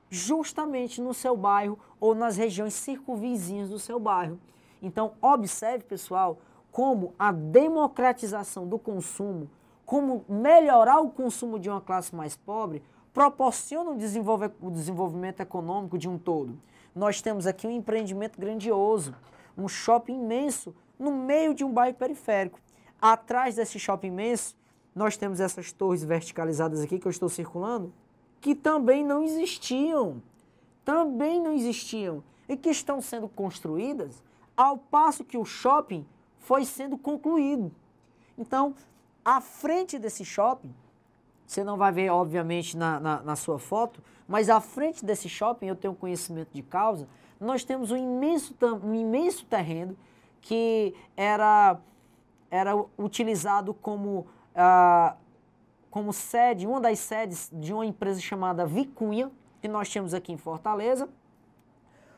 justamente no seu bairro ou nas regiões circunvizinhas do seu bairro. Então, observe, pessoal, como a democratização do consumo, como melhorar o consumo de uma classe mais pobre, proporciona o desenvolvimento econômico de um todo. Nós temos aqui um empreendimento grandioso, um shopping imenso no meio de um bairro periférico. Atrás desse shopping imenso, nós temos essas torres verticalizadas aqui que eu estou circulando, que também não existiam, e que estão sendo construídas ao passo que o shopping foi sendo concluído. Então, à frente desse shopping, você não vai ver, obviamente, na sua foto, mas à frente desse shopping, eu tenho conhecimento de causa, nós temos um imenso terreno que era utilizado como sede, uma das sedes de uma empresa chamada Vicunha, que nós tínhamos aqui em Fortaleza.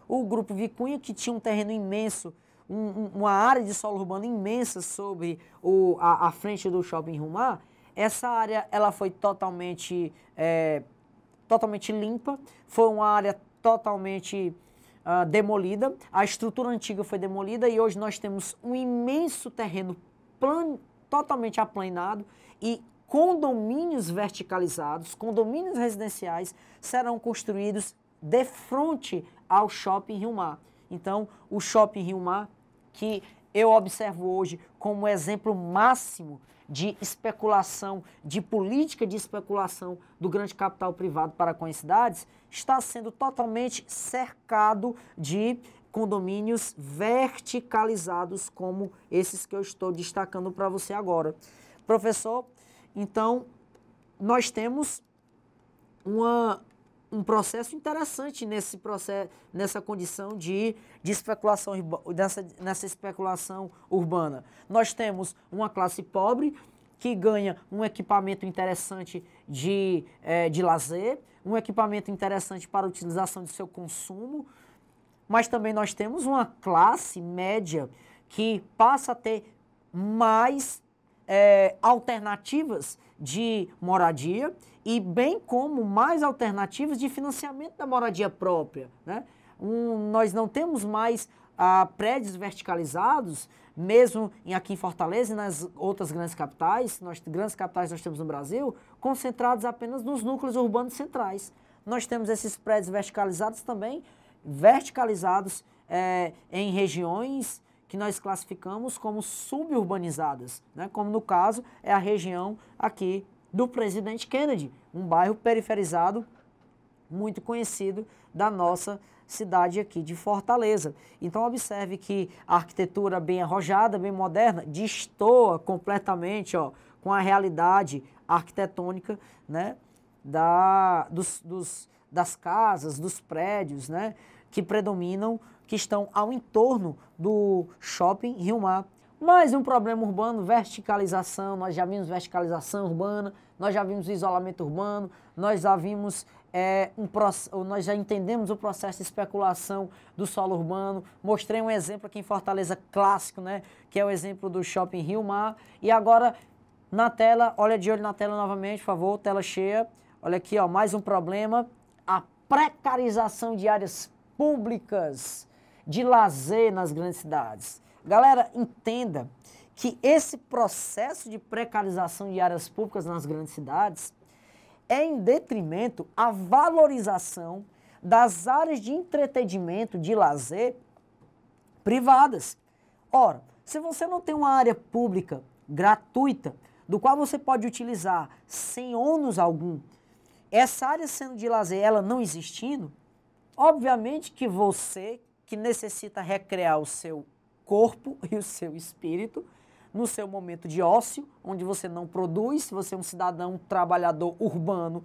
O grupo Vicunha, que tinha um terreno imenso, uma área de solo urbano imensa sobre a frente do Shopping Rumar. Essa área ela foi totalmente limpa, foi uma área totalmente demolida, a estrutura antiga foi demolida e hoje nós temos um imenso terreno totalmente aplanado e condomínios verticalizados, condomínios residenciais serão construídos de frente ao Shopping Rio Mar. Então, o Shopping Rio Mar, que eu observo hoje como exemplo máximo de especulação, de política de especulação do grande capital privado para com as cidades, está sendo totalmente cercado de condomínios verticalizados como esses que eu estou destacando para você agora. Professor, então, nós temos um processo interessante nessa condição de especulação, nessa especulação urbana. Nós temos uma classe pobre que ganha um equipamento interessante de lazer, um equipamento interessante para a utilização de seu consumo, mas também nós temos uma classe média que passa a ter mais alternativas de moradia e bem como mais alternativas de financiamento da moradia própria, né? Nós não temos mais prédios verticalizados, mesmo aqui em Fortaleza e nas outras grandes capitais, nós temos no Brasil, concentrados apenas nos núcleos urbanos centrais. Nós temos esses prédios verticalizados também, em regiões que nós classificamos como suburbanizadas, né? Como no caso é a região aqui do Presidente Kennedy, um bairro periferizado muito conhecido da nossa cidade aqui de Fortaleza. Então observe que a arquitetura bem arrojada, bem moderna, destoa completamente, ó, com a realidade arquitetônica, né, das casas, dos prédios, né, que predominam, que estão ao entorno do shopping Rio Mar. Mais um problema urbano, verticalização. Nós já vimos verticalização urbana, nós já vimos isolamento urbano, nós já vimos nós já entendemos o processo de especulação do solo urbano. Mostrei um exemplo aqui em Fortaleza clássico, né, que é o exemplo do shopping Rio Mar. E agora na tela, olha de olho na tela novamente, por favor, tela cheia. Olha aqui, ó, mais um problema, a precarização de áreas públicas de lazer nas grandes cidades. Galera, entenda que esse processo de precarização de áreas públicas nas grandes cidades é em detrimento à valorização das áreas de entretenimento, de lazer privadas. Ora, se você não tem uma área pública gratuita, do qual você pode utilizar sem ônus algum, essa área sendo de lazer, ela não existindo, obviamente que você, que necessita recrear o seu corpo e o seu espírito, no seu momento de ócio, onde você não produz, se você é um cidadão, um trabalhador urbano,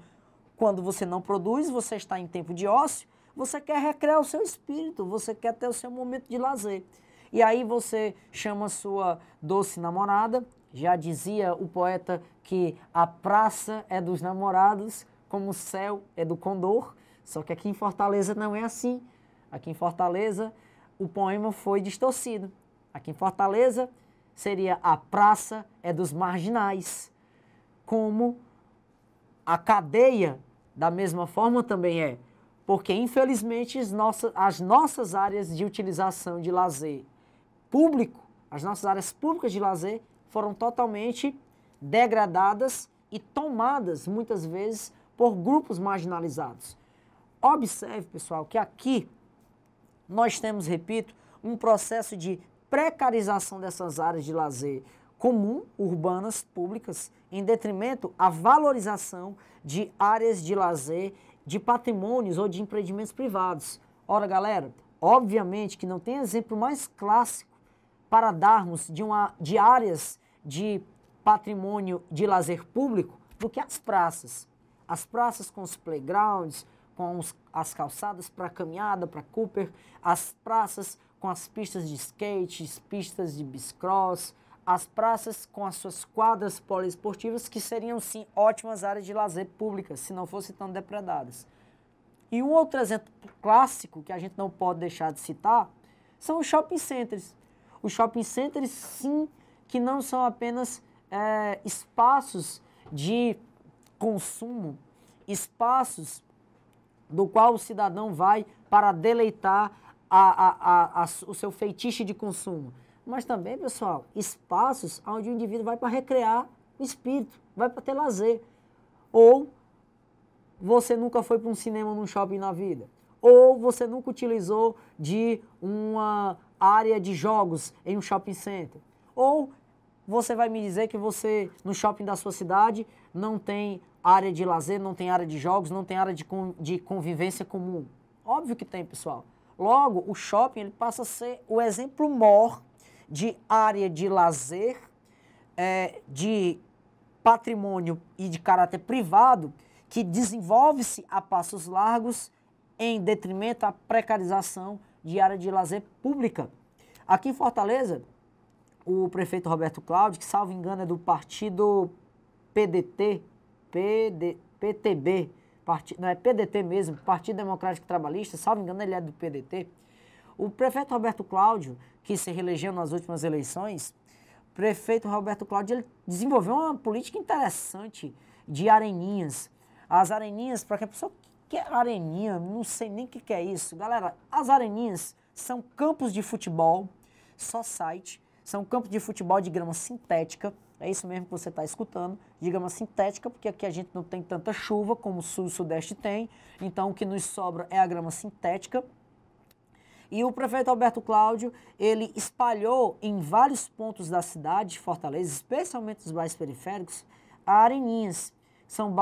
quando você não produz, você está em tempo de ócio, você quer recrear o seu espírito, você quer ter o seu momento de lazer. E aí você chama sua doce namorada, já dizia o poeta que a praça é dos namorados, como o céu é do condor, só que aqui em Fortaleza não é assim. Aqui em Fortaleza o poema foi distorcido. Aqui em Fortaleza seria a praça é dos marginais, como a cadeia da mesma forma também é, porque infelizmente as nossas áreas de utilização de lazer público, as nossas áreas públicas de lazer foram totalmente degradadas e tomadas muitas vezes por grupos marginalizados. Observe, pessoal, que aqui nós temos, repito, um processo de precarização dessas áreas de lazer comum, urbanas, públicas, em detrimento à valorização de áreas de lazer, de patrimônios ou de empreendimentos privados. Ora, galera, obviamente que não tem exemplo mais clássico para darmos de áreas de patrimônio de lazer público do que as praças. As praças com os playgrounds, com as calçadas para caminhada, para Cooper, as praças com as pistas de skate, pistas de bicicross, as praças com as suas quadras poliesportivas, que seriam sim ótimas áreas de lazer públicas, se não fossem tão depredadas. E um outro exemplo clássico que a gente não pode deixar de citar são os shopping centers. Os shopping centers, sim, que não são apenas espaços de consumo, espaços do qual o cidadão vai para deleitar o seu feitiço de consumo. Mas também, pessoal, espaços onde o indivíduo vai para recrear o espírito, vai para ter lazer. Ou você nunca foi para um cinema num shopping na vida. Ou você nunca utilizou de uma área de jogos em um shopping center. Ou você vai me dizer que você, no shopping da sua cidade, não tem área de lazer, não tem área de jogos, não tem área de convivência comum. Óbvio que tem, pessoal. Logo, o shopping ele passa a ser o exemplo maior de área de lazer, de patrimônio e de caráter privado, que desenvolve-se a passos largos em detrimento à precarização de área de lazer pública. Aqui em Fortaleza, o prefeito Roberto Cláudio, que salvo engano é do partido PTB, não é PDT mesmo, Partido Democrático Trabalhista, salvo engano ele é do PDT. O prefeito Roberto Cláudio, que se reelegeu nas últimas eleições, o prefeito Roberto Cláudio ele desenvolveu uma política interessante de areninhas. As areninhas, para quem a pessoa que é areninha, não sei nem o que é isso. Galera, as areninhas são campos de futebol, society, são campos de futebol de grama sintética, é isso mesmo que você está escutando, de grama sintética, porque aqui a gente não tem tanta chuva como o sul e o sudeste tem, então o que nos sobra é a grama sintética. E o prefeito Roberto Cláudio, ele espalhou em vários pontos da cidade de Fortaleza, especialmente nos bairros periféricos, areninhas, são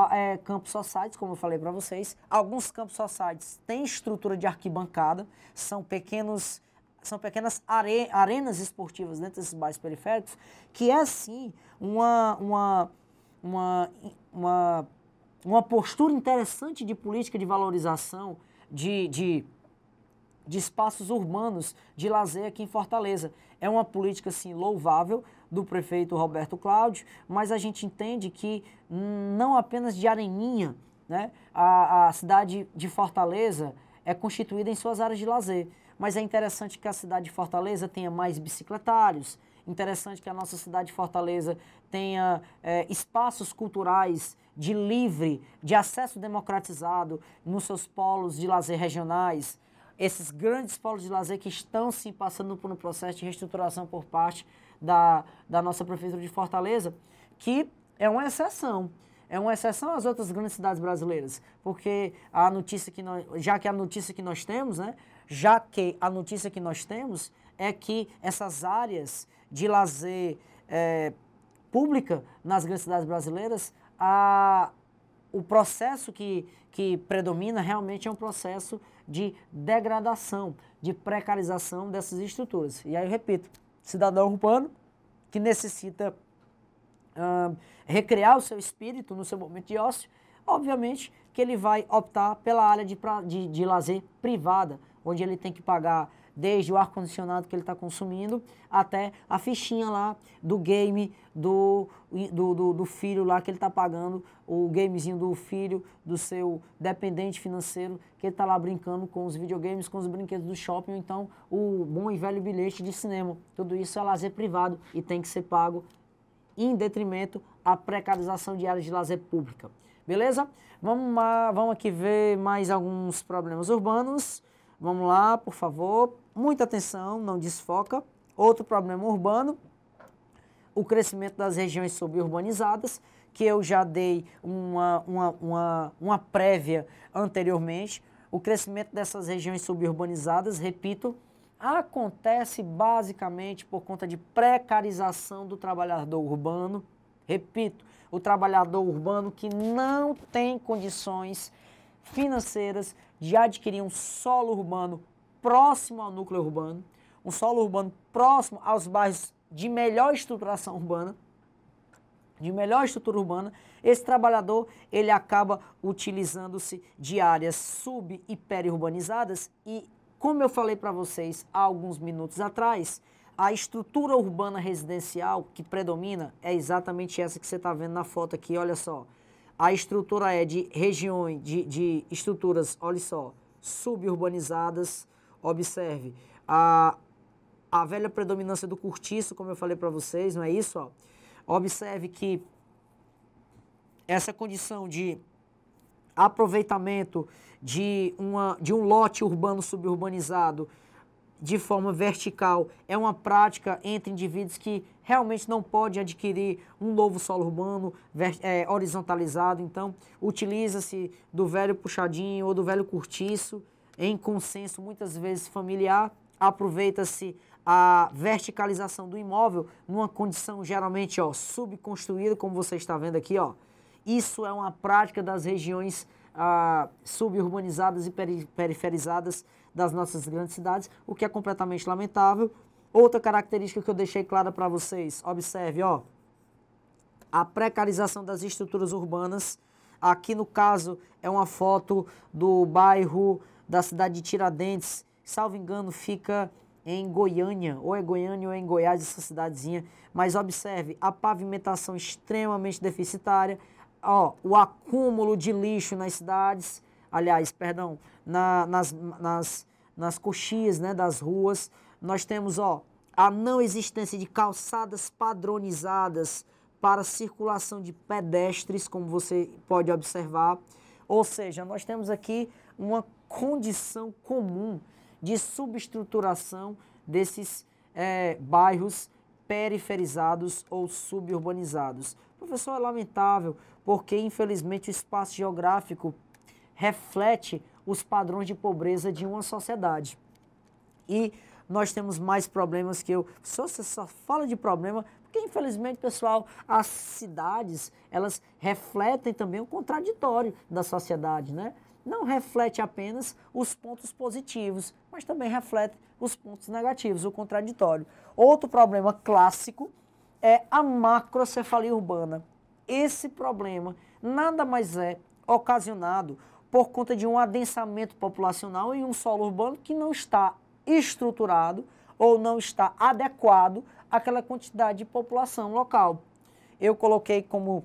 campos societies, como eu falei para vocês. Alguns campos societies têm estrutura de arquibancada, são pequenas arenas esportivas dentro desses bairros periféricos, que é sim uma postura interessante de política de valorização de espaços urbanos de lazer aqui em Fortaleza. É uma política, sim, louvável do prefeito Roberto Cláudio, mas a gente entende que não apenas de Areninha, né, a cidade de Fortaleza é constituída em suas áreas de lazer, mas é interessante que a cidade de Fortaleza tenha mais bicicletários, interessante que a nossa cidade de Fortaleza tenha espaços culturais de acesso democratizado nos seus polos de lazer regionais, esses grandes polos de lazer que estão sim passando por um processo de reestruturação por parte da nossa Prefeitura de Fortaleza, que é uma exceção. É uma exceção às outras grandes cidades brasileiras, porque a notícia que a notícia que nós temos é que essas áreas de lazer pública nas grandes cidades brasileiras, o processo que predomina realmente é um processo de degradação, de precarização dessas estruturas. E aí eu repito, cidadão urbano que necessita recriar o seu espírito no seu momento de ócio, obviamente que ele vai optar pela área de lazer privada, onde ele tem que pagar desde o ar-condicionado que ele está consumindo até a fichinha lá do game do filho lá que ele está pagando, o gamezinho do filho, do seu dependente financeiro, que ele está lá brincando com os videogames, com os brinquedos do shopping, ou então o bom e velho bilhete de cinema. Tudo isso é lazer privado e tem que ser pago em detrimento à precarização de áreas de lazer pública. Beleza? Vamos aqui ver mais alguns problemas urbanos. Vamos lá, por favor. Muita atenção, não desfoca. Outro problema urbano, o crescimento das regiões suburbanizadas, que eu já dei uma prévia anteriormente. O crescimento dessas regiões suburbanizadas, repito, acontece basicamente por conta de precarização do trabalhador urbano. Repito, o trabalhador urbano que não tem condições financeiras de adquirir um solo urbano próximo ao núcleo urbano, um solo urbano próximo aos bairros de melhor estruturação urbana, esse trabalhador ele acaba utilizando-se de áreas sub e periurbanizadas e, como eu falei para vocês há alguns minutos atrás, a estrutura urbana residencial que predomina é exatamente essa que você está vendo na foto aqui, olha só. A estrutura é de regiões, de estruturas, olha só, suburbanizadas. Observe, a velha predominância do cortiço, como eu falei para vocês, não é isso? Ó? Observe que essa condição de aproveitamento de um lote urbano suburbanizado de forma vertical é uma prática entre indivíduos que realmente não podem adquirir um novo solo urbano horizontalizado, então utiliza-se do velho puxadinho ou do velho cortiço em consenso muitas vezes familiar, aproveita-se a verticalização do imóvel numa condição geralmente subconstruída, como você está vendo aqui, ó. Isso é uma prática das regiões suburbanizadas e periferizadas das nossas grandes cidades, o que é completamente lamentável. Outra característica que eu deixei clara para vocês, observe, ó, a precarização das estruturas urbanas. Aqui no caso é uma foto do bairro da cidade de Tiradentes, salvo engano fica em Goiânia, ou é Goiânia ou é em Goiás, essa cidadezinha, mas observe a pavimentação extremamente deficitária, ó, o acúmulo de lixo nas cidades, aliás, perdão, nas coxias, né, das ruas. Nós temos, ó, a não existência de calçadas padronizadas para circulação de pedestres, como você pode observar. Ou seja, nós temos aqui uma condição comum de subestruturação desses bairros periferizados ou suburbanizados. Professor, é lamentável, porque infelizmente o espaço geográfico reflete os padrões de pobreza de uma sociedade. E nós temos mais problemas que você só fala de problema Porque, infelizmente, pessoal, as cidades, elas refletem também o contraditório da sociedade, né? Não reflete apenas os pontos positivos, mas também reflete os pontos negativos, o contraditório. Outro problema clássico é a macrocefalia urbana. Esse problema nada mais é ocasionado por conta de um adensamento populacional em um solo urbano que não está estruturado ou não está adequado àquela quantidade de população local. Eu coloquei como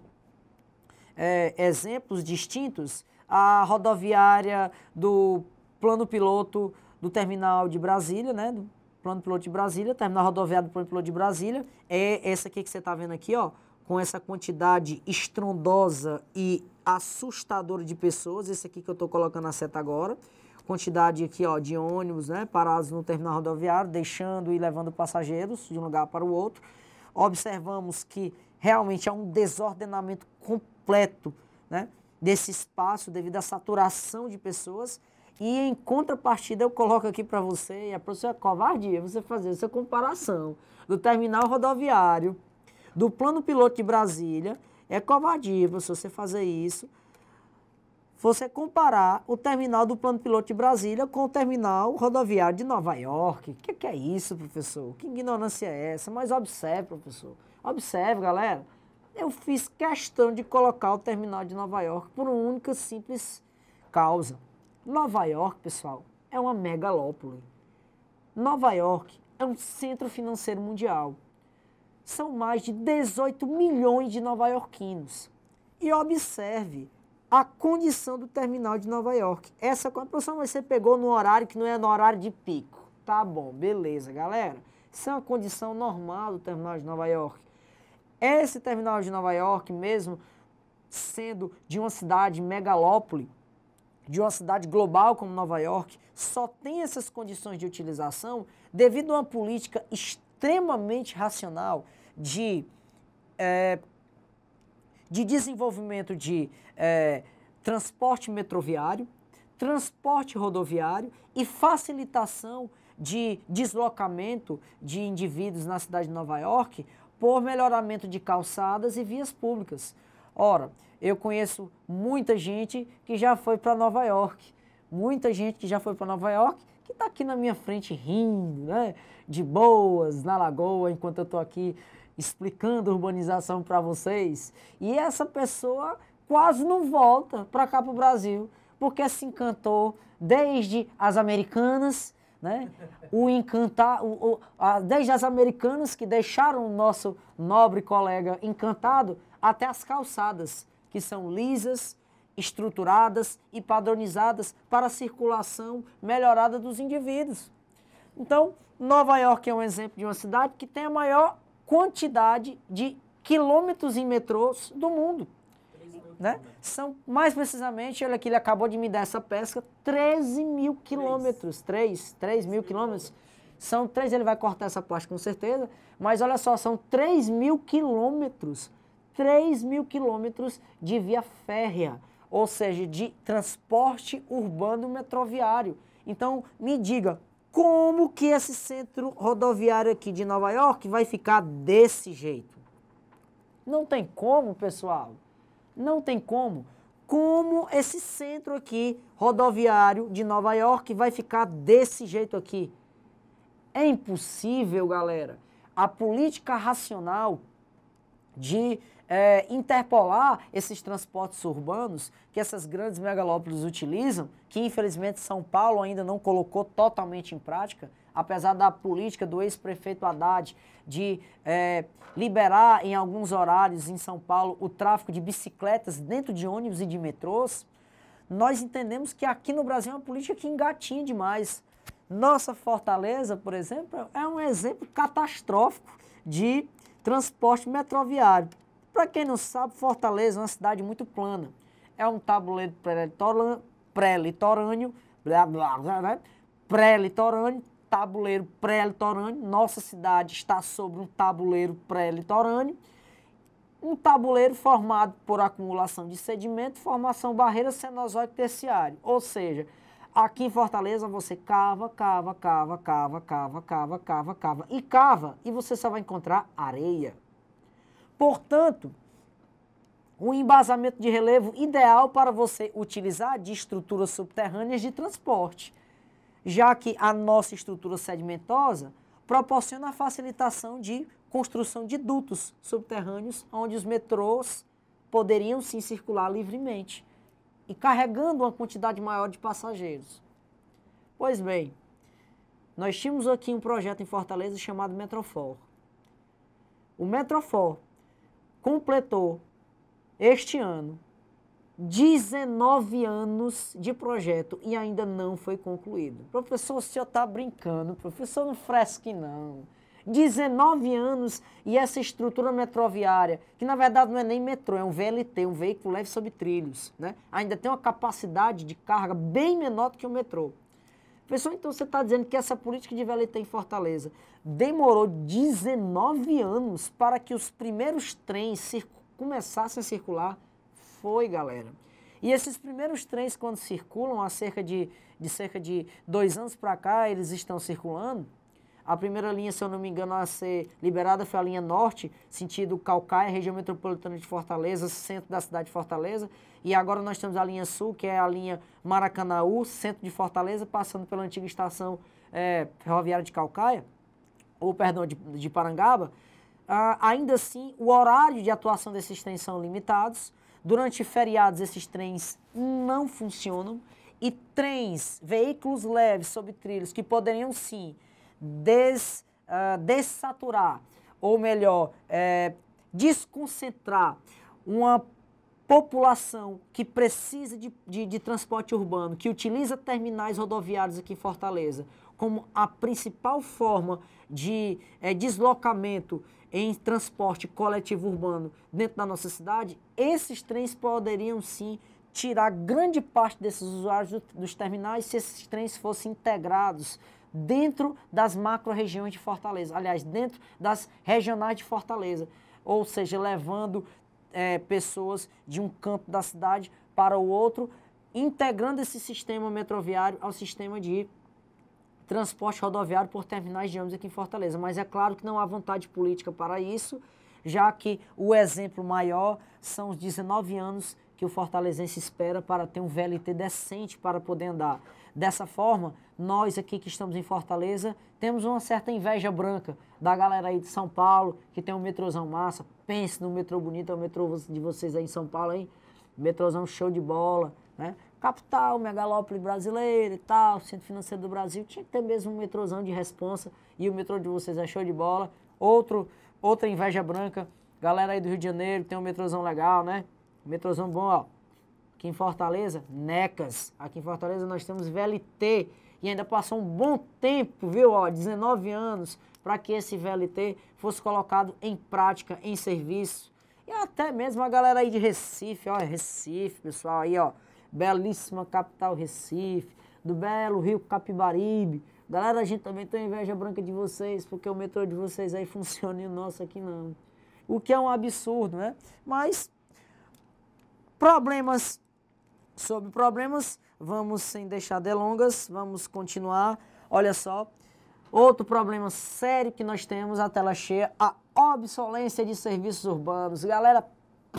exemplos distintos a rodoviária do plano piloto do terminal de Brasília, né? Do plano piloto de Brasília, terminal rodoviário do plano piloto de Brasília, é essa aqui que você está vendo aqui, ó, com essa quantidade estrondosa e assustadora de pessoas, esse aqui que eu estou colocando a seta agora, quantidade aqui, ó, de ônibus, né, parados no terminal rodoviário, deixando e levando passageiros de um lugar para o outro. Observamos que realmente há um desordenamento completo, né, desse espaço devido à saturação de pessoas. E em contrapartida eu coloco aqui para você, e a professora covardia, você fazer essa comparação do terminal rodoviário, do plano piloto de Brasília, é covardia, professor, você fazer isso. Você comparar o terminal do plano piloto de Brasília com o terminal rodoviário de Nova York. O que é isso, professor? Que ignorância é essa? Mas observe, professor. Observe, galera. Eu fiz questão de colocar o terminal de Nova York por uma única simples causa. Nova York, pessoal, é uma megalópole. Nova York é um centro financeiro mundial. São mais de 18 milhões de nova-iorquinos. E observe a condição do terminal de Nova York. Essa professor, você pegou no horário que não é no horário de pico. Tá bom, beleza, galera. Isso é uma condição normal do terminal de Nova York. Esse terminal de Nova York, mesmo sendo de uma cidade megalópole, de uma cidade global como Nova York, só tem essas condições de utilização devido a uma política extremamente racional de desenvolvimento de transporte metroviário, transporte rodoviário e facilitação de deslocamento de indivíduos na cidade de Nova York por melhoramento de calçadas e vias públicas. Ora, eu conheço muita gente que já foi para Nova York, muita gente que já foi para Nova York, que está aqui na minha frente rindo, né, de boas, na lagoa, enquanto eu estou aqui explicando urbanização para vocês. E essa pessoa quase não volta para cá para o Brasil, porque se encantou desde as Americanas, né? Desde as Americanas que deixaram o nosso nobre colega encantado, até as calçadas, que são lisas, estruturadas e padronizadas para a circulação melhorada dos indivíduos. Então, Nova York é um exemplo de uma cidade que tem a maior quantidade de quilômetros em metrôs do mundo. Né? São, mais precisamente, olha aqui, ele acabou de me dar essa pesca, 13 mil quilômetros, 3 mil quilômetros, são 3, ele vai cortar essa parte com certeza, mas olha só, são 3 mil quilômetros, 3 mil quilômetros de via férrea, ou seja, de transporte urbano metroviário. Então, me diga, como que esse centro rodoviário aqui de Nova York vai ficar desse jeito? Não tem como, pessoal. Não tem como. Como esse centro aqui, rodoviário de Nova York, vai ficar desse jeito aqui? É impossível, galera. A política racional de interpolar esses transportes urbanos que essas grandes megalópolis utilizam, que infelizmente São Paulo ainda não colocou totalmente em prática, apesar da política do ex-prefeito Haddad de liberar em alguns horários em São Paulo o tráfego de bicicletas dentro de ônibus e de metrôs, nós entendemos que aqui no Brasil é uma política que engatinha demais. Nossa Fortaleza, por exemplo, é um exemplo catastrófico de transporte metroviário. Para quem não sabe, Fortaleza é uma cidade muito plana. É um tabuleiro pré-litorâneo, tabuleiro pré-litorâneo. Nossa cidade está sobre um tabuleiro pré-litorâneo. Um tabuleiro formado por acumulação de sedimento, formação barreira cenozoico terciário. Ou seja, aqui em Fortaleza você cava e você só vai encontrar areia. Portanto, um embasamento de relevo ideal para você utilizar de estruturas subterrâneas de transporte, já que a nossa estrutura sedimentosa proporciona a facilitação de construção de dutos subterrâneos, onde os metrôs poderiam sim circular livremente e carregando uma quantidade maior de passageiros. Pois bem, nós tínhamos aqui um projeto em Fortaleza chamado Metrofor. O Metrofor completou este ano 19 anos de projeto e ainda não foi concluído. Professor, o senhor está brincando, professor, não fresque não. 19 anos e essa estrutura metroviária, que na verdade não é nem metrô, é um VLT, um veículo leve sobre trilhos, né? Ainda tem uma capacidade de carga bem menor do que o metrô. Professor, então você está dizendo que essa política de VLT em Fortaleza demorou 19 anos para que os primeiros trens começassem a circular? Foi, galera. E esses primeiros trens, quando circulam, há cerca de 2 anos para cá, eles estão circulando. A primeira linha, se eu não me engano, a ser liberada foi a linha norte, sentido Caucaia, região metropolitana de Fortaleza, centro da cidade de Fortaleza. E agora nós temos a linha sul, que é a linha Maracanaú, centro de Fortaleza, passando pela antiga estação ferroviária de Caucaia, ou perdão, de Parangaba. Ainda assim, o horário de atuação desses trens são limitados. Durante feriados, esses trens não funcionam. E trens, veículos leves sobre trilhos, que poderiam sim dessaturar, ou melhor, desconcentrar uma população que precisa de transporte urbano, que utiliza terminais rodoviários aqui em Fortaleza, como a principal forma de deslocamento em transporte coletivo urbano dentro da nossa cidade, esses trens poderiam sim tirar grande parte desses usuários dos terminais se esses trens fossem integrados dentro das macro-regiões de Fortaleza, aliás, dentro das regionais de Fortaleza, ou seja, levando pessoas de um canto da cidade para o outro, integrando esse sistema metroviário ao sistema de transporte rodoviário por terminais de ônibus aqui em Fortaleza. Mas é claro que não há vontade política para isso, já que o exemplo maior são os 19 anos que o fortalezense espera para ter um VLT decente para poder andar. Dessa forma, nós aqui que estamos em Fortaleza, temos uma certa inveja branca da galera aí de São Paulo, que tem um metrôzão massa. Pense no metrô bonito, é o metrô de vocês aí em São Paulo, hein? Metrôzão show de bola, né? Capital, megalópole brasileira e tal, centro financeiro do Brasil, tinha que ter mesmo um metrôzão de responsa, e o metrô de vocês é show de bola. Outra inveja branca, galera aí do Rio de Janeiro, tem um metrôzão legal, né? Metrôzão bom, ó. Aqui em Fortaleza, Necas. Aqui em Fortaleza nós temos VLT e ainda passou um bom tempo, viu? Ó, 19 anos para que esse VLT fosse colocado em prática, em serviço. E até mesmo a galera aí de Recife, ó, Recife, pessoal, aí, ó, belíssima capital Recife, do belo Rio Capibaribe. Galera, a gente também tem inveja branca de vocês, porque o metrô de vocês aí funciona e o nosso aqui não. O que é um absurdo, né? Mas problemas sobre problemas, vamos sem deixar delongas, vamos continuar. Olha só, outro problema sério que nós temos, a tela cheia, a obsolência de serviços urbanos. Galera,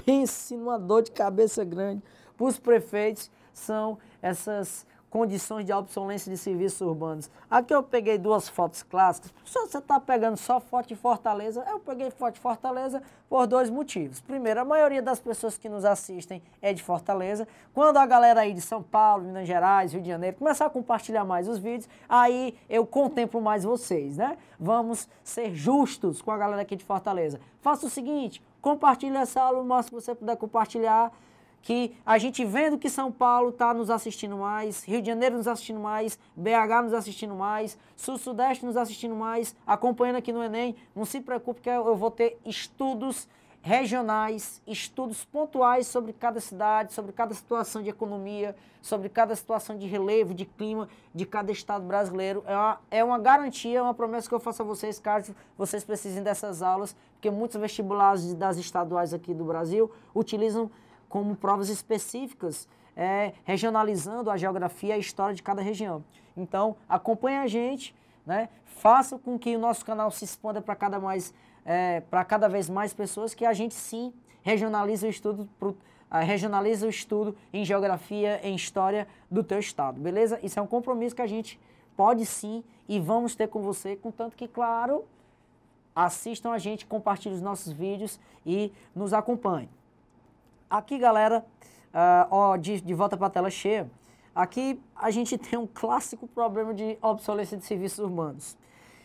pense numa dor de cabeça grande para os prefeitos, são essas condições de obsolência de serviços urbanos. Aqui eu peguei 2 fotos clássicas. Se você está pegando só foto de Fortaleza, eu peguei foto de Fortaleza por 2 motivos. Primeiro, a maioria das pessoas que nos assistem é de Fortaleza. Quando a galera aí de São Paulo, Minas Gerais, Rio de Janeiro, começar a compartilhar mais os vídeos, aí eu contemplo mais vocês, né? Vamos ser justos com a galera aqui de Fortaleza. Faça o seguinte, compartilhe essa aula o máximo que você puder compartilhar, que a gente vendo que São Paulo está nos assistindo mais, Rio de Janeiro nos assistindo mais, BH nos assistindo mais, Sul-Sudeste nos assistindo mais, acompanhando aqui no Enem, não se preocupe que eu vou ter estudos regionais, estudos pontuais sobre cada cidade, sobre cada situação de economia, sobre cada situação de relevo, de clima de cada estado brasileiro. É uma garantia, é uma promessa que eu faço a vocês, caso vocês precisem dessas aulas, porque muitos vestibulares das estaduais aqui do Brasil utilizam como provas específicas, regionalizando a geografia e a história de cada região. Então, acompanhe a gente, né? Faça com que o nosso canal se expanda para cada para cada vez mais pessoas que a gente sim regionaliza o estudo em geografia, em história do teu estado, beleza? Isso é um compromisso que a gente pode sim e vamos ter com você, contanto que, claro, assistam a gente, compartilhem os nossos vídeos e nos acompanhem. Aqui, galera, de volta para a tela cheia, aqui a gente tem um clássico problema de obsolescência de serviços urbanos.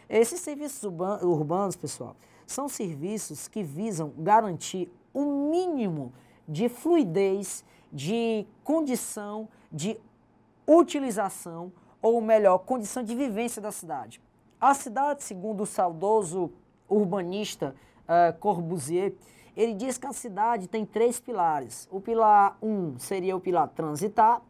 Esses serviços urbanos, pessoal, são serviços que visam garantir o mínimo de fluidez, de condição, de utilização, ou melhor, condição de vivência da cidade. A cidade, segundo o saudoso urbanista Corbusier, ele diz que a cidade tem 3 pilares. O pilar 1 seria o pilar transitar,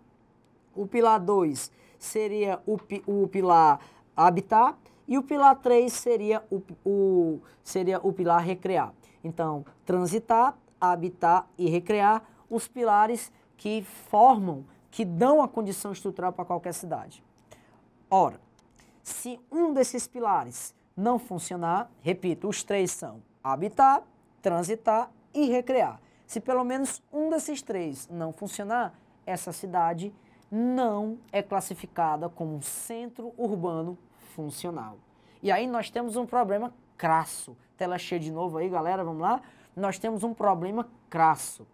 o pilar 2 seria o pilar habitar e o pilar 3 seria o pilar recrear. Então, transitar, habitar e recrear, os pilares que formam, que dão a condição estrutural para qualquer cidade. Ora, se um desses pilares não funcionar, repito, os 3 são habitar, transitar e recrear. Se pelo menos um desses 3 não funcionar, essa cidade não é classificada como um centro urbano funcional. E aí nós temos um problema crasso. Tela cheia de novo aí, galera, vamos lá? Nós temos um problema crasso.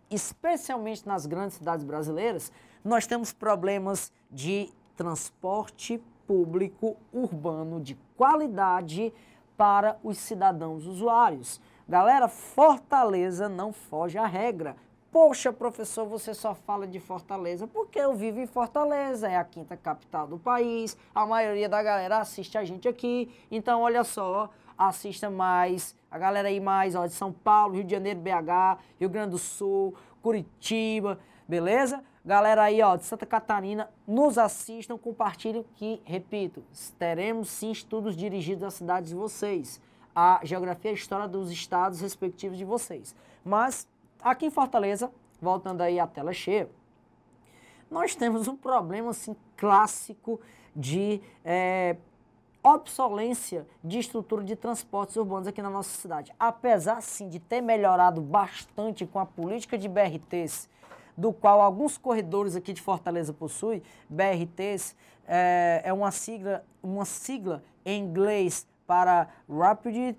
Especialmente nas grandes cidades brasileiras, nós temos problemas de transporte público urbano de qualidade para os cidadãos usuários. Galera, Fortaleza não foge à regra. Poxa, professor, você só fala de Fortaleza porque eu vivo em Fortaleza, é a 5ª capital do país, a maioria da galera assiste a gente aqui, então olha só, assista mais, a galera aí mais, ó, de São Paulo, Rio de Janeiro, BH, Rio Grande do Sul, Curitiba, beleza? Galera aí, ó, de Santa Catarina, nos assistam, compartilhem que, repito, teremos sim estudos dirigidos às cidades de vocês, a geografia e a história dos estados respectivos de vocês. Mas, aqui em Fortaleza, voltando aí à tela cheia, nós temos um problema, assim, clássico de obsolência de estrutura de transportes urbanos aqui na nossa cidade. Apesar, sim, de ter melhorado bastante com a política de BRTs, do qual alguns corredores aqui de Fortaleza possuem, BRTs é uma sigla em inglês para Rapid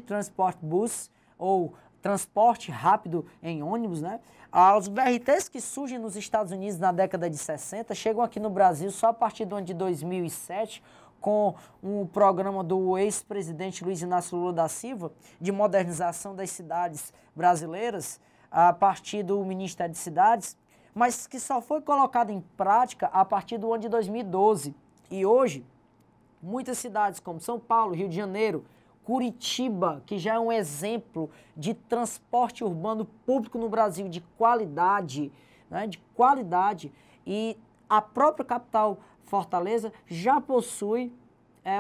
Transport Bus, ou transporte rápido em ônibus, né? Os BRTs que surgem nos Estados Unidos na década de 60 chegam aqui no Brasil só a partir do ano de 2007, com um programa do ex-presidente Luiz Inácio Lula da Silva de modernização das cidades brasileiras, a partir do Ministério de Cidades, mas que só foi colocado em prática a partir do ano de 2012. E hoje, muitas cidades como São Paulo, Rio de Janeiro, Curitiba, que já é um exemplo de transporte urbano público no Brasil de qualidade, né, e a própria capital Fortaleza já possui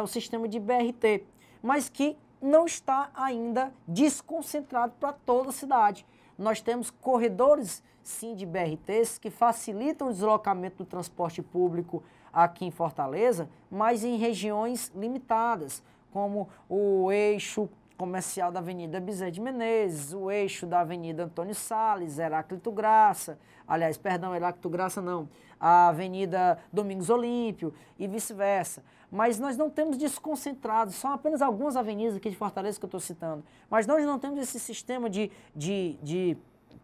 o sistema de BRT, mas que não está ainda desconcentrado para toda a cidade. Nós temos corredores, sim, de BRTs que facilitam o deslocamento do transporte público aqui em Fortaleza, mas em regiões limitadas, como o eixo comercial da Avenida Bezerra de Menezes, o eixo da Avenida Antônio Salles, Heráclito Graça, Heráclito Graça não, a Avenida Domingos Olímpio e vice-versa. Mas nós não temos desconcentrados, são apenas algumas avenidas aqui de Fortaleza que eu estou citando, mas nós não temos esse sistema de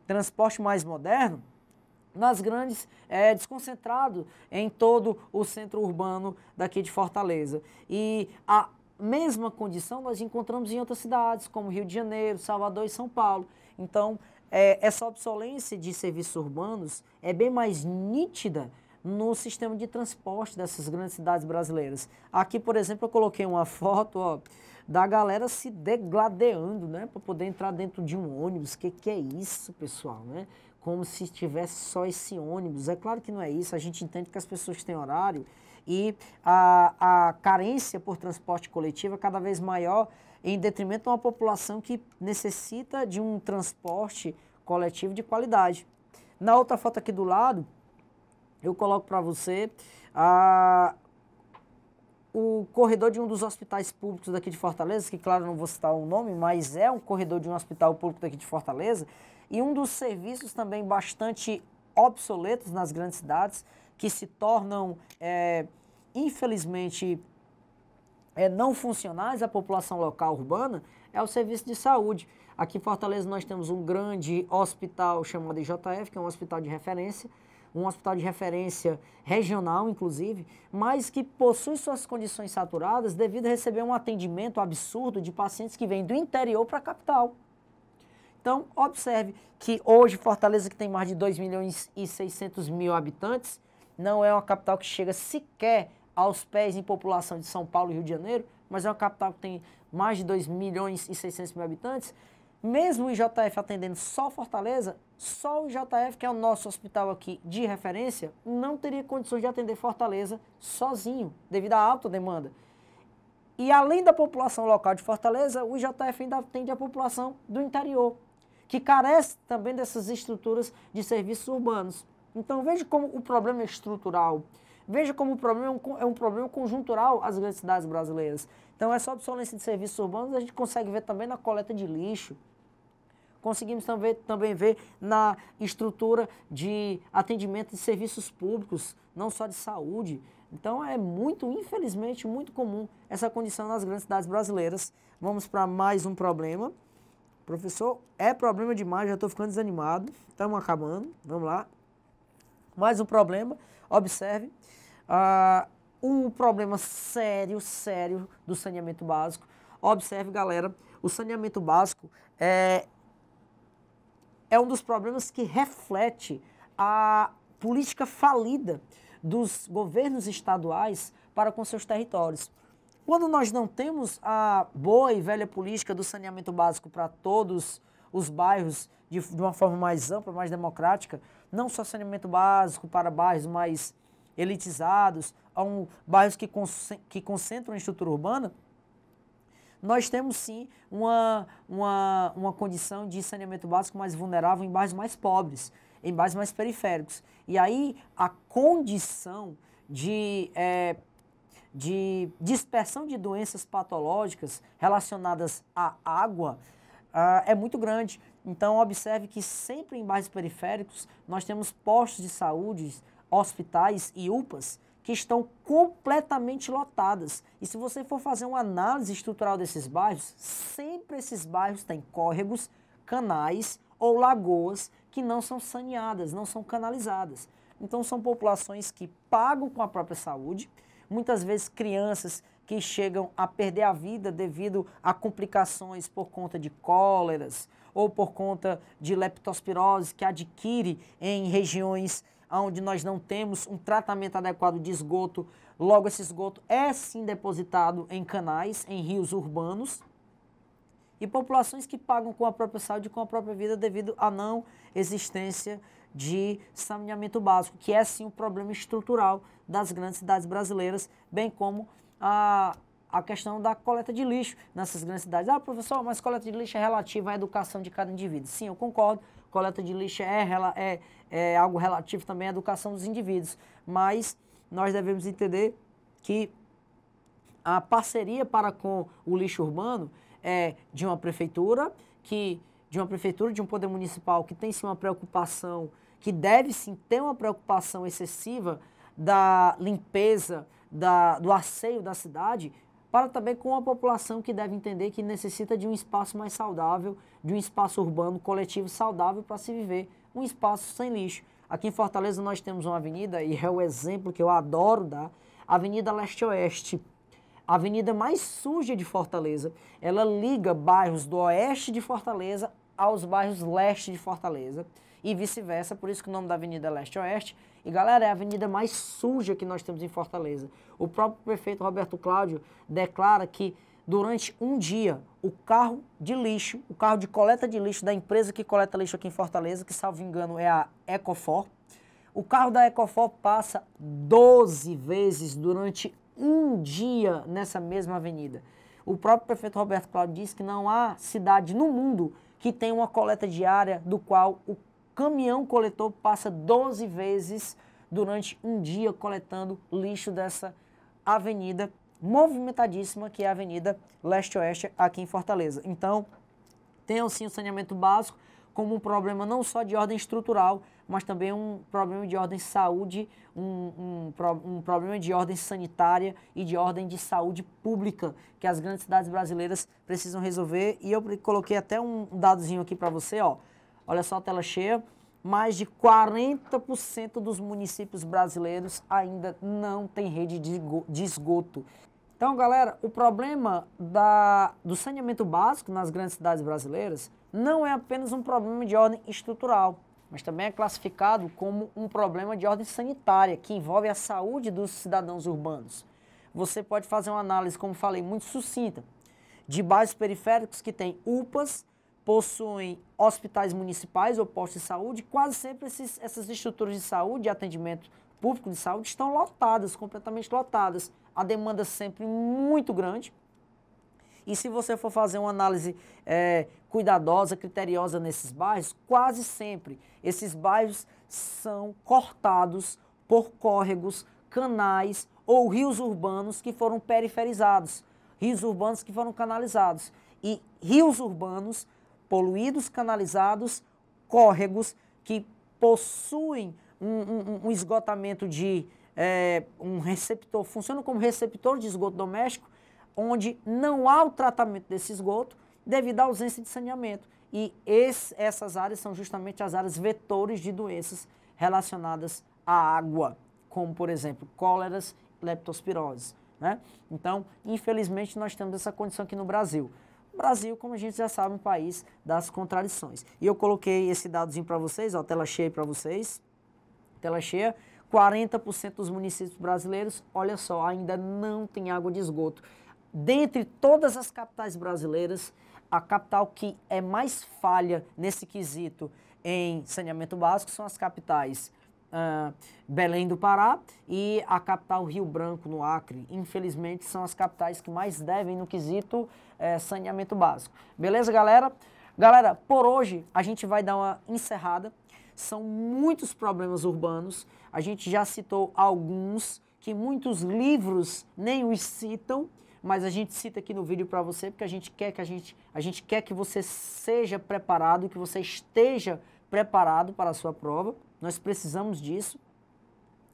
transporte mais moderno nas grandes, desconcentrado em todo o centro urbano daqui de Fortaleza. E a mesma condição nós encontramos em outras cidades, como Rio de Janeiro, Salvador e São Paulo. Então, essa obsolência de serviços urbanos é bem mais nítida no sistema de transporte dessas grandes cidades brasileiras. Aqui, por exemplo, eu coloquei uma foto da galera se degladeando, né, para poder entrar dentro de um ônibus. O que é isso, pessoal, né? Como se tivesse só esse ônibus. É claro que não é isso, a gente entende que as pessoas têm horário e a carência por transporte coletivo é cada vez maior em detrimento de uma população que necessita de um transporte coletivo de qualidade. Na outra foto aqui do lado, eu coloco para você o corredor de um dos hospitais públicos daqui de Fortaleza, que claro, não vou citar o nome, mas é um corredor de um hospital público daqui de Fortaleza, e um dos serviços também bastante obsoletos nas grandes cidades, que se tornam, infelizmente, não funcionais à população local urbana, é o serviço de saúde. Aqui em Fortaleza nós temos um grande hospital chamado IJF, que é um hospital de referência, um hospital de referência regional, inclusive, mas que possui suas condições saturadas devido a receber um atendimento absurdo de pacientes que vêm do interior para a capital. Então, observe que hoje Fortaleza, que tem mais de 2.600.000 habitantes, não é uma capital que chega sequer aos pés em população de São Paulo e Rio de Janeiro, mas é uma capital que tem mais de 2.600.000 habitantes. Mesmo o IJF atendendo só Fortaleza, só o IJF, que é o nosso hospital aqui de referência, não teria condições de atender Fortaleza sozinho, devido à alta demanda. E além da população local de Fortaleza, o IJF ainda atende a população do interior, que carece também dessas estruturas de serviços urbanos. Então veja como o problema é estrutural, veja como o problema é um problema conjuntural às grandes cidades brasileiras. Então essa obsolescência de serviços urbanos a gente consegue ver também na coleta de lixo, conseguimos também ver na estrutura de atendimento de serviços públicos, não só de saúde. Então é muito, infelizmente, muito comum essa condição nas grandes cidades brasileiras. Vamos para mais um problema. Professor, é problema demais, já estou ficando desanimado. Estamos acabando, vamos lá. Mais um problema, observe. Um problema sério do saneamento básico. Observe, galera, o saneamento básico é um dos problemas que reflete a política falida dos governos estaduais para com seus territórios. Quando nós não temos a boa e velha política do saneamento básico para todos os bairros de uma forma mais ampla, mais democrática, não só saneamento básico para bairros mais elitizados, bairros que concentram a estrutura urbana, nós temos sim uma condição de saneamento básico mais vulnerável em bairros mais pobres, em bairros mais periféricos. E aí a condição de dispersão de doenças patológicas relacionadas à água é muito grande. Então observe que sempre em bairros periféricos nós temos postos de saúde, hospitais e UPAs que estão completamente lotadas. E se você for fazer uma análise estrutural desses bairros, sempre esses bairros têm córregos, canais ou lagoas que não são saneadas, não são canalizadas. Então são populações que pagam com a própria saúde, muitas vezes crianças que chegam a perder a vida devido a complicações por conta de cóleras ou por conta de leptospirose que adquire em regiões onde nós não temos um tratamento adequado de esgoto. Logo, esse esgoto é sim depositado em canais, em rios urbanos, e populações que pagam com a própria saúde e com a própria vida devido à não existência de saneamento básico, que é sim um problema estrutural das grandes cidades brasileiras, bem como a questão da coleta de lixo nessas grandes cidades. Professor, mas coleta de lixo é relativa à educação de cada indivíduo. Sim, eu concordo, coleta de lixo é algo relativo também à educação dos indivíduos, mas nós devemos entender que a parceria para com o lixo urbano é de uma prefeitura, de um poder municipal que tem sim uma preocupação, que deve sim ter uma preocupação excessiva da limpeza, do asseio da cidade, para também com a população que deve entender que necessita de um espaço mais saudável, de um espaço urbano coletivo saudável para se viver, um espaço sem lixo. Aqui em Fortaleza nós temos uma avenida, e é o exemplo que eu adoro dar, Avenida Leste-Oeste. A avenida mais suja de Fortaleza, ela liga bairros do oeste de Fortaleza aos bairros leste de Fortaleza e vice-versa, por isso que o nome da avenida é Leste-Oeste. E galera, é a avenida mais suja que nós temos em Fortaleza. O próprio prefeito Roberto Cláudio declara que durante um dia o carro de lixo, o carro de coleta de lixo da empresa que coleta lixo aqui em Fortaleza, que salvo engano é a Ecofor, o carro da Ecofor passa 12 vezes durante um dia nessa mesma avenida. O próprio prefeito Roberto Cláudio disse que não há cidade no mundo que tenha uma coleta diária do qual o caminhão coletor passa 12 vezes durante um dia coletando lixo dessa avenida movimentadíssima, que é a Avenida Leste-Oeste aqui em Fortaleza. Então, tenham sim o saneamento básico como um problema não só de ordem estrutural, mas também um problema de ordem saúde, um problema de ordem sanitária e de ordem de saúde pública que as grandes cidades brasileiras precisam resolver. E eu coloquei até um dadozinho aqui para você, ó. Olha só a tela cheia. Mais de 40% dos municípios brasileiros ainda não tem rede de esgoto. Então, galera, o problema do saneamento básico nas grandes cidades brasileiras não é apenas um problema de ordem estrutural, mas também é classificado como um problema de ordem sanitária, que envolve a saúde dos cidadãos urbanos. Você pode fazer uma análise, como falei, muito sucinta, de bairros periféricos que têm UPAs, possuem hospitais municipais ou postos de saúde. Quase sempre essas estruturas de saúde e atendimento público de saúde estão lotadas, completamente lotadas. A demanda sempre muito grande. E se você for fazer uma análise cuidadosa, criteriosa nesses bairros, quase sempre esses bairros são cortados por córregos, canais ou rios urbanos que foram periferizados, rios urbanos que foram canalizados. E rios urbanos poluídos, canalizados, córregos que possuem um esgotamento de um receptor, funcionam como receptor de esgoto doméstico, onde não há o tratamento desse esgoto devido à ausência de saneamento. E essas áreas são justamente as áreas vetores de doenças relacionadas à água, como, por exemplo, cóleras, leptospirose, né? Então, infelizmente, nós temos essa condição aqui no Brasil. O Brasil, como a gente já sabe, é um país das contradições. E eu coloquei esse dadozinho para vocês, ó, tela cheia para vocês, tela cheia, 40% dos municípios brasileiros, olha só, ainda não tem água de esgoto. Dentre todas as capitais brasileiras, a capital que é mais falha nesse quesito em saneamento básico são as capitais Belém do Pará e a capital Rio Branco, no Acre. Infelizmente, são as capitais que mais devem no quesito saneamento básico. Beleza, galera? Galera, por hoje a gente vai dar uma encerrada. São muitos problemas urbanos. A gente já citou alguns que muitos livros nem os citam, mas a gente cita aqui no vídeo para você porque a gente quer que você seja preparado, que você esteja preparado para a sua prova. Nós precisamos disso.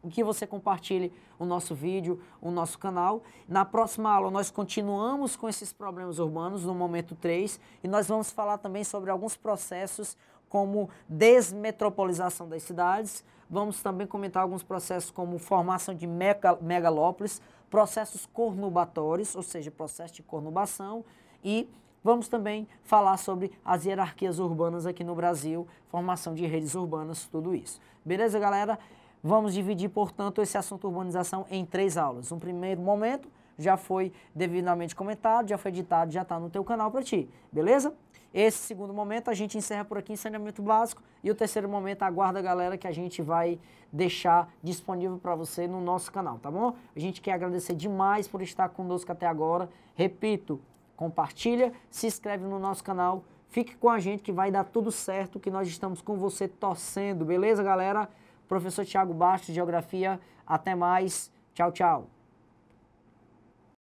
E que você compartilhe o nosso vídeo, o nosso canal. Na próxima aula nós continuamos com esses problemas urbanos no momento 3 e nós vamos falar também sobre alguns processos como desmetropolização das cidades. Vamos também comentar alguns processos como formação de megalópolis, processos conurbatórios, ou seja, processo de conurbação, e vamos também falar sobre as hierarquias urbanas aqui no Brasil, formação de redes urbanas, tudo isso. Beleza, galera? Vamos dividir, portanto, esse assunto urbanização em 3 aulas. Um primeiro momento já foi devidamente comentado, já foi editado, já está no teu canal para ti, beleza? Esse segundo momento a gente encerra por aqui em saneamento básico e o terceiro momento aguarda, galera, que a gente vai deixar disponível para você no nosso canal, tá bom? A gente quer agradecer demais por estar conosco até agora. Repito, compartilha, se inscreve no nosso canal, fique com a gente que vai dar tudo certo, que nós estamos com você torcendo, beleza, galera? Professor Thiago Bastos, Geografia, até mais, tchau, tchau.